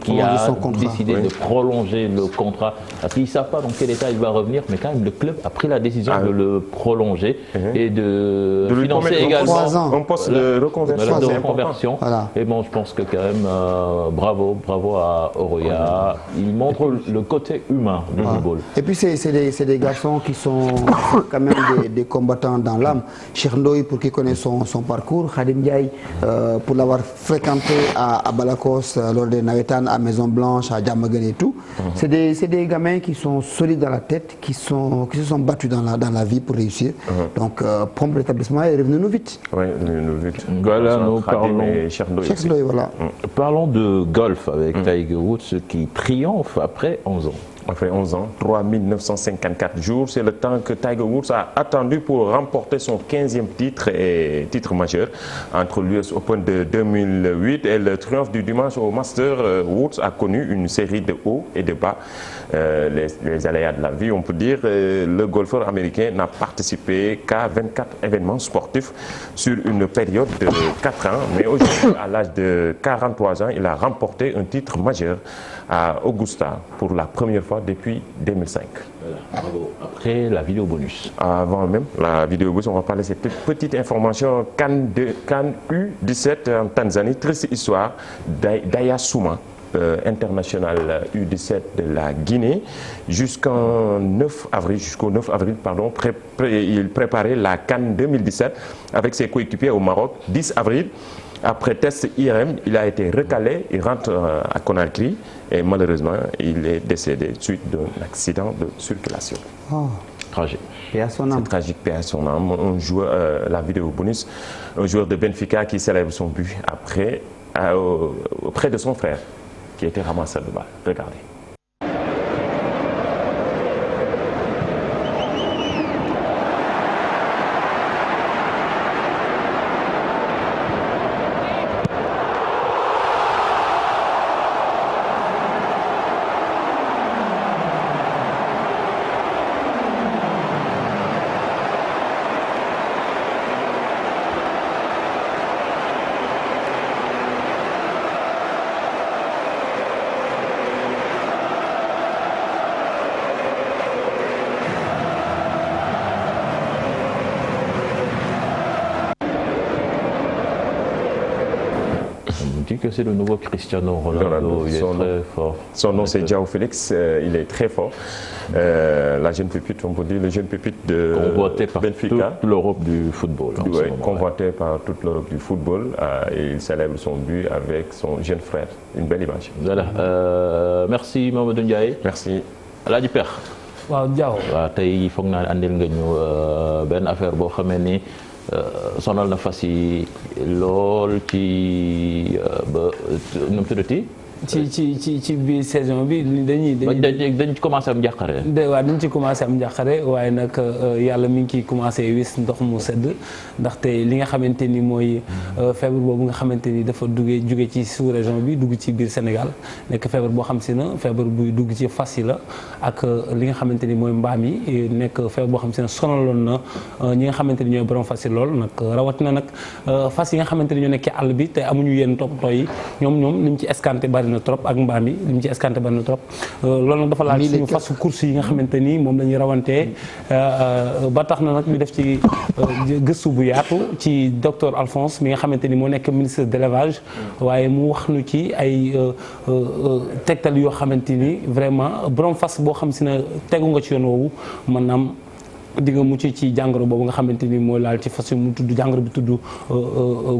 qui a décidé de prolonger le contrat. Parce qu'ils ne savent pas dans quel état il va revenir, mais quand même le club a pris la décision de le prolonger et de financer également un poste de reconversion. Voilà. Et bon, je pense que quand même, bravo à Oroya. Il montre le côté humain du football. Et puis c'est des garçons qui sont quand même des combattants dans l'âme. Cheikh Ndoye, pour qui connaît son parcours, Khadim Ndiaye, pour l'avoir fréquenté à Balakos, lors des Navetan, à Maison Blanche, à Diamaguène et tout. C'est des gamins qui sont solides dans la tête, qui se sont battus dans la vie pour réussir. Donc, prompt rétablissement et revenez-nous vite. Oui, revenez-nous vite. Voilà, nous parlons. Voilà. Parlons de golf avec Tiger Woods qui triomphe après 11 ans. Après 11 ans, 3954 jours, c'est le temps que Tiger Woods a attendu pour remporter son 15e titre et titre majeur entre l'US Open de 2008 et le triomphe du dimanche au Master. Woods a connu une série de hauts et de bas, les aléas de la vie, on peut dire. Le golfeur américain n'a participé qu'à 24 événements sportifs sur une période de 4 ans, mais aujourd'hui, à l'âge de 43 ans, il a remporté un titre majeur à Augusta pour la première fois depuis 2005. Voilà, bravo. Après la vidéo bonus. Avant même la vidéo bonus, on va parler de cette petite information. CAN U17 en Tanzanie, triste histoire d'Aya Souma, international U17 de la Guinée, jusqu'au 9 avril, il préparait la CAN 2017 avec ses coéquipiers au Maroc. 10 avril, après test IRM, il a été recalé, il rentre à Conakry et malheureusement, il est décédé suite d'un accident de circulation. Oh. Tragique. C'est tragique, paix à son âme. Un joueur, la vidéo bonus, un joueur de Benfica qui célèbre son but auprès de son frère qui était ramasseur de balles. Regardez. dit que c'est le nouveau Cristiano Ronaldo. Il est très fort. Son nom c'est João Félix, il est très fort. La jeune pépite, on peut dire, le jeune pépite de convoité par Benfica. toute l'Europe du football. Oui, convoité par toute l'Europe du football. Et il célèbre son but avec son jeune frère. Une belle image. Voilà. Merci Mamadou Ndiaye. Merci. Alaaji Pex. waaw Diaw. waaw tey foog naa andil nga ñu benn affaire boo xamee ni sonal na fas yi lool ci ba nu mu tuddati. ci biir saison bi dañ commencé am njàqare. waaw dañ ci commencé am njàqare waaye nag yàlla mi ngi ciy commencé wis ndox mu sedd ndaxte li nga xamante ni mooy feebar boobu nga xamante ni dafa jóge ci sous région bi dugg ci biir Sénégal nekk feebar boo xam si na feebar buy dugg ci fas yi la ak li nga xamante ni mooy mbaam yi nekk feebar boo xam si ne sonaloon na ñi nga xamante ni ñooy borom fas yi lool nag rawatina nag fas yi nga xamante ni ñoo nekk ci àll bi te amuñu yenn toppatoo yi ñoom liñ ci escanté bari na trop ak mbaam yi li mu ci escanté bari na trop loolu nag dafa laal suñu fasu course yi nga xamante ni moom la ñuy rawantee ba tax na nag ñu def ci gëstu bu yaatu ci docteur Alphonse mi nga xamante ni moo nekk ministre de l'élevage waaye mu wax nu ci ay tegtal yoo xamante ni vraiment borom fas boo xam si ne tegu nga ci yoon woowu maanaam di nga mucc ci jàngoro boobu nga xamante ni mooy laal ci fas yi mu tudd jàngoro bi tudd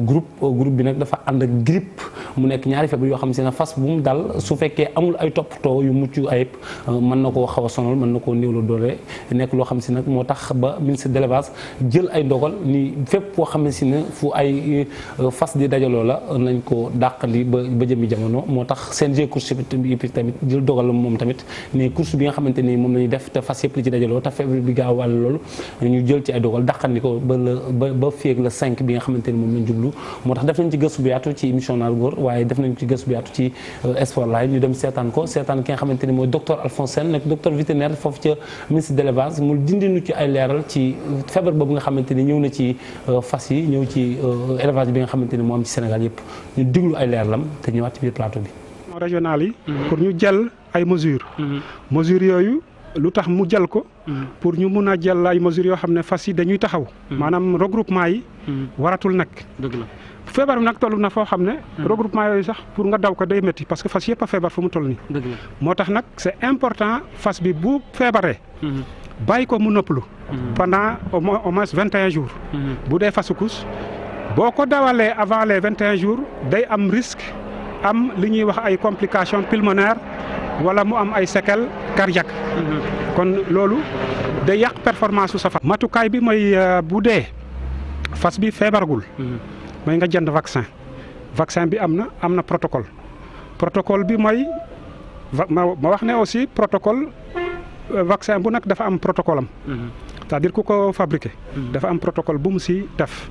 groupe bi nag dafa ànd ak grippe mu nekk ñaari feebar yoo xam si ne fas bu mu dal su fekkee amul ay toppatoo yu mucc ayib mën na koo xaw a sonal mën na koo néew la doole nekk loo xam si nag moo tax ba ministre de l'élevage jël ay ndogal ni fépp foo xam si ne fu ay fas di dajaloo la nañ ko dàqali ba jëmi jamono moo tax CNG course bi tamit jël dogal la moom tamit ni course bi nga xamante ni moom la ñuy def te fas yëpp li ci dajaloo te feebar bi gaaw wàll loolu ñu jël ci ay dogal dàqandi ko ba fii ak le 5 bi nga xamante ni moom lañ jublu moo tax def nañ ci gëstu bu yaatu ci émission Naaru Góor waaye def nañ ci gëstu bu yaatu ci Sport Live ñu dem seetaan ki nga xamante ni mooy docteur Alphonse Sène nekk docteur vétérinaire foofu ca ministre de l'élevage mu dindinu ci ay leeral ci feebar boobu nga xamante ni ñëw na ci fas yi ñëw ci élevage bi nga xamante ni moo am ci Sénégal yëpp ñu diglu ay leeralam te ñëwaat ci biir plateau bi. régional yi pour ñu jël ay mesures yooyu lu tax mu jël ko pour ñu mun a jël ay mesures yoo xam ne fas yi dañuy taxaw maanaam regroupement yi waratul nag dëgg la feebar bi nag toll na foo xam ne regroupement yooyu sax pour nga daw ko day métti parce que fas yëpp a feebar fu mu toll nii dëgg la moo tax nag c'est important fas bi bu feebaree bàyyi ko mu noppalu pendant au moins 21 jours bu dee fasu kus boo ko dawalee avant les 21 jours day am risque am li ñuy wax ay complications pulmonaires wala mu am ay séquelles cardiaques kon loolu day yàq performance su sa fas matukaay bi mooy bu dee fas bi feebaragul mooy nga jënd vaccin bi am na protocole bi mooy ma wax ne aussi protocole vaccin bu nag dafa am protocole am c'est-à-dire ku ko fabriqué dafa am protocole bu mu si def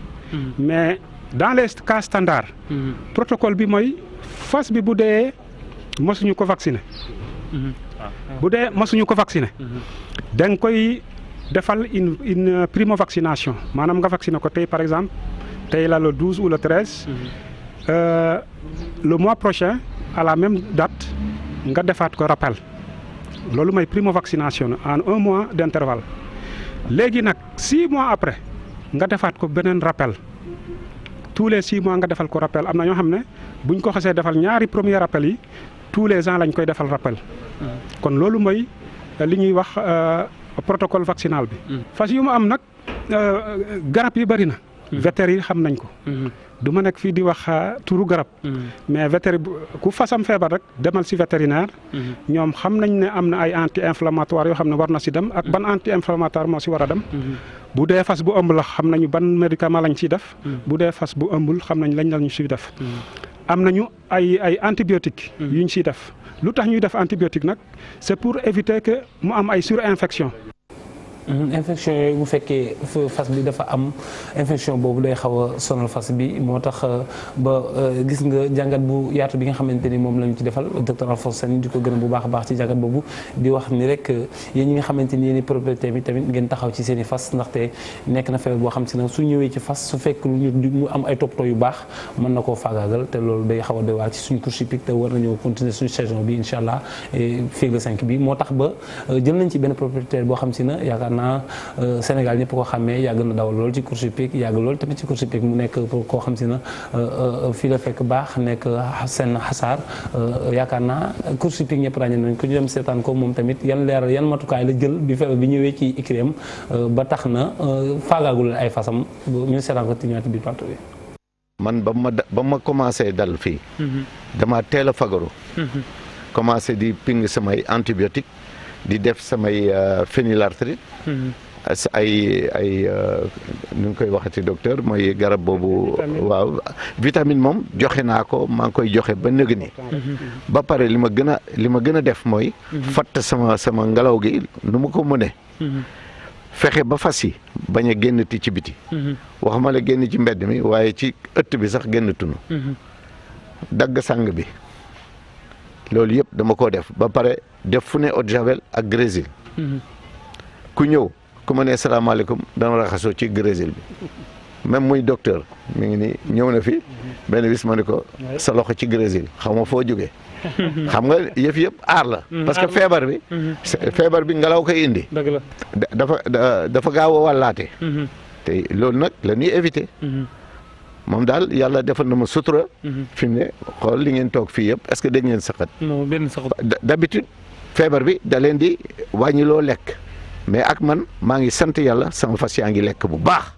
mais dans les cas standards protocole bi mooy fas bi bu dee mosuñu ko vacciner da nga koy defal une primo vaccination maanaam nga vacciner ko tey par exemple tey la le 12 ou le 13 le mois prochain à la même date nga defaat ko rappel loolu mooy primo vaccination en 1 mois d'intervalle léegi nag 6 mois après nga defaat ko beneen rappel tous les 6 mois nga defal ko rappel am na ñoo xam ne buñ ko xasee defal ñaari premier rappel yi tous les ans lañ koy defal rappel kon loolu mooy li ñuy wax protocole vaccinal bi fas yu mu am nag garab yi bari na vétérinaire yi xam nañ ko du ma nekk fii di wax turu garab mais vétérinaire ku fasam feebar rek demal si vétérinaire ñoom xam nañ ne am na ay anti-inflammatoire yoo xam ne war na si dem ak ban anti-inflammatoire moo si war a dem bu dee fas bu ëmb la xam nañu ban médicament lañ ciy def bu dee fas bu ëmbul xam nañ lañ lañu siy def am nañu ay antibiotiques yu ñu siy def lu tax ñuy def antibiotique nag c'est pour éviter que mu am ay surinfection infection yooyu bu fekkee fas bi dafa am infection boobu day xaw a sonal fas bi moo tax ba gis nga jàngat bu yaatu bi nga xamante ni moom lañu ci defal docteur Alphonse Sène di ko gërëm bu baax a baax ci jàngat boobu di wax ni rek yéen ñi nga xamante ni yéen propriétaire bi tamit ngeen taxaw ci seen i fas ndaxte nekk na feebar boo xam si ne su ñëwee ci fas su fekk mu am ay toppatoo yu baax mën na koo faagaagal te loolu day xaw a doy waar ci suñu course hippique te war nañoo continuer suñu saison bi incha allah fii le 5 bi moo tax ba jël nañ ci benn propriétaire boo xam si ne yaakaar naa Sénégal ñëpp ko xamee yàgg na dawal lool ci course hippique yàgg lool tamit ci course hippique mu nekk koo xam si na fii la fekk baax nekk seen xasaar yaakaar naa course hippique ñëpp ràññee nañ ko ñu dem seetaan ko moom tamit yan leeral yan matukaay la jël bi feebar bi ñëwee ci ICREM ba tax na faagaagul ay fasam ñu seetaan ko ci ñaati biir plateau bi. man ba ma commencé dal fii. dama teel a fagaru. commencé di ping samay antibiotique di def samay phénylarthrite. ay nu ngi koy waxati docteur mooy garab boobu. waaw vitamine moom joxe naa ko maa ngi koy joxe ba nëg ni ba pare li ma gën a def mooy. fatt sama ngelaw gi nu mu ko mënee. fexe ba fas yi bañ a génnati ci biti. waxuma la génn ci mbedd mi waaye ci ëtt bi sax génn tunu. dagg sang bi loolu yëpp dama ko def ba pare def fu ne eau de javel ak grésil. ku ñëw ku ma nee salaamaaleykum dana raxasoo ci grésil bi même muy docteur mi ngi ni ñëw na fi benn bis ma ne ko sa loxo ci grésil xaw ma foo jógee. xam nga yëpp aar la. parce que feebar bi ngelaw koy indi. dafa gaaw a wàllaate. te loolu nag la ñuy éviter. moom daal yàlla defal na ma sutura. fi mu ne xool li ngeen toog fii yëpp est-ce que dégg ngeen saxat. non benn saxat. d'habitude feebar bi da leen di wàññiloo lekk mais ak man maa ngi sant yàlla sama fas yaa ngi lekk bu baax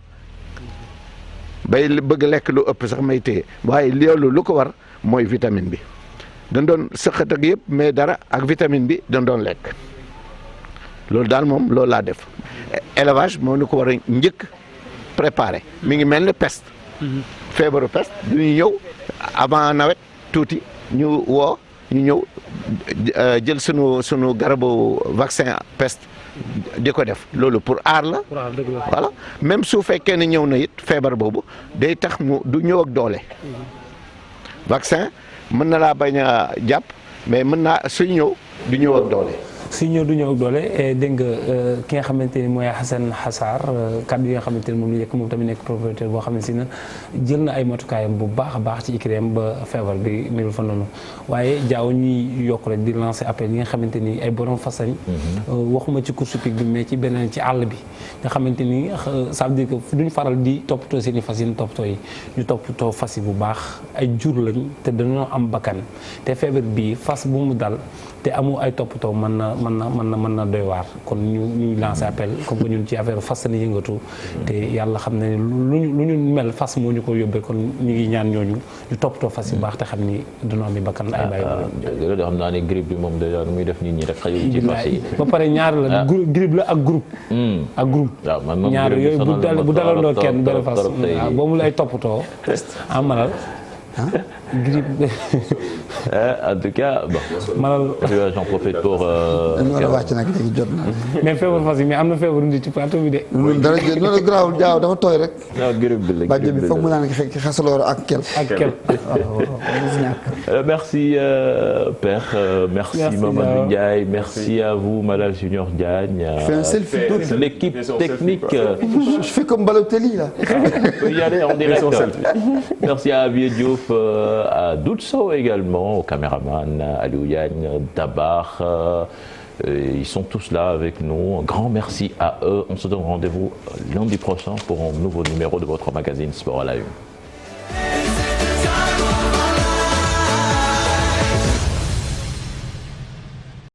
bay bëgg lekk lu ëpp sax may téye waaye loolu lu ko war mooy vitamine bi. dañ doon sëqat ak yëpp mais dara ak vitamine bi dañ doon lekk loolu daal moom loolu laa def élevage moo ñu ko war a njëkk préparé mi ngi mel ni peste. feebaru peste du ñu ñëw avant nawet tuuti ñu ñëw jël sunu garabu vaccin peste di ko def loolu pour aar la. voilà même su fekkee ne ñëw na it feebar boobu day tax mu du ñëw ak doole. vaccin. mën na laa bañ a jàpp mais mën naa suy ñëw du ñëw ak doole. suy ñëw du ñëw ak doole dégg nga ki nga xamante ni mooy Hassane Hassar kàddu yi nga xamante ni moom la yëkk moom tamit nekk propriétaire boo xam ne si na jël na ay matukaayam bu baax a baax ci ICREM ba feebar bi melul fa noonu waaye jaaw ñuy yokk rek di lancer appel yi nga xamante ni ay borom fas lañ waxuma ci course hippique bi mais ci beneen ci àll bi nga xamante ni ça veut dire que duñ faral di toppatoo seen i fas yi ñu toppatoo fas yi bu baax ay jur lañ te dañoo am bakkan te feebar bii fas bu mu dal te amu ay toppatoo mën na doy waar kon ñuy lancer appel comme que ñun ci affaire fas la yëngatu te yàlla xam ne lu ñu mel fas moo ñu ko yóbbee kon ñu ngi ñaan ñooñu ñu toppatoo fas yu baax te xam ni dañoo am bakkan ay bàyyi xam naa ne grippe bi moom déjà nu muy def nit ñi rek xëy ci fas yi ba pare ñaar la grippe la ak groupe ak groupe ñaar yooyu bu dalandoo kenn benn fas waaw boo mu lay toppatoo amalal grippe en tout cas bon. J'en profite pour. mais feebar fas yi mais am na feebaru nit ci plateau bi de. dara jël noonu garaawul jaaw dafa tooy rek. waaw grippe bi la bàjj bi foog mu naan ki xasaloor ak kel. Merci Père, merci Mamadou Ndiaye, merci à vous Malal Junior Diagne. Fais un selfie. L'équipe technique. Je fais comme Balotelli là. On peut y aller en direct. Merci à Avier Diouf, à Doutso également, au caméraman Aliou Yagne, Dabar. Ils sont tous là avec nous. Un grand merci à eux. On se donne rendez-vous lundi prochain pour un nouveau numéro de votre magazine Sport à la Une.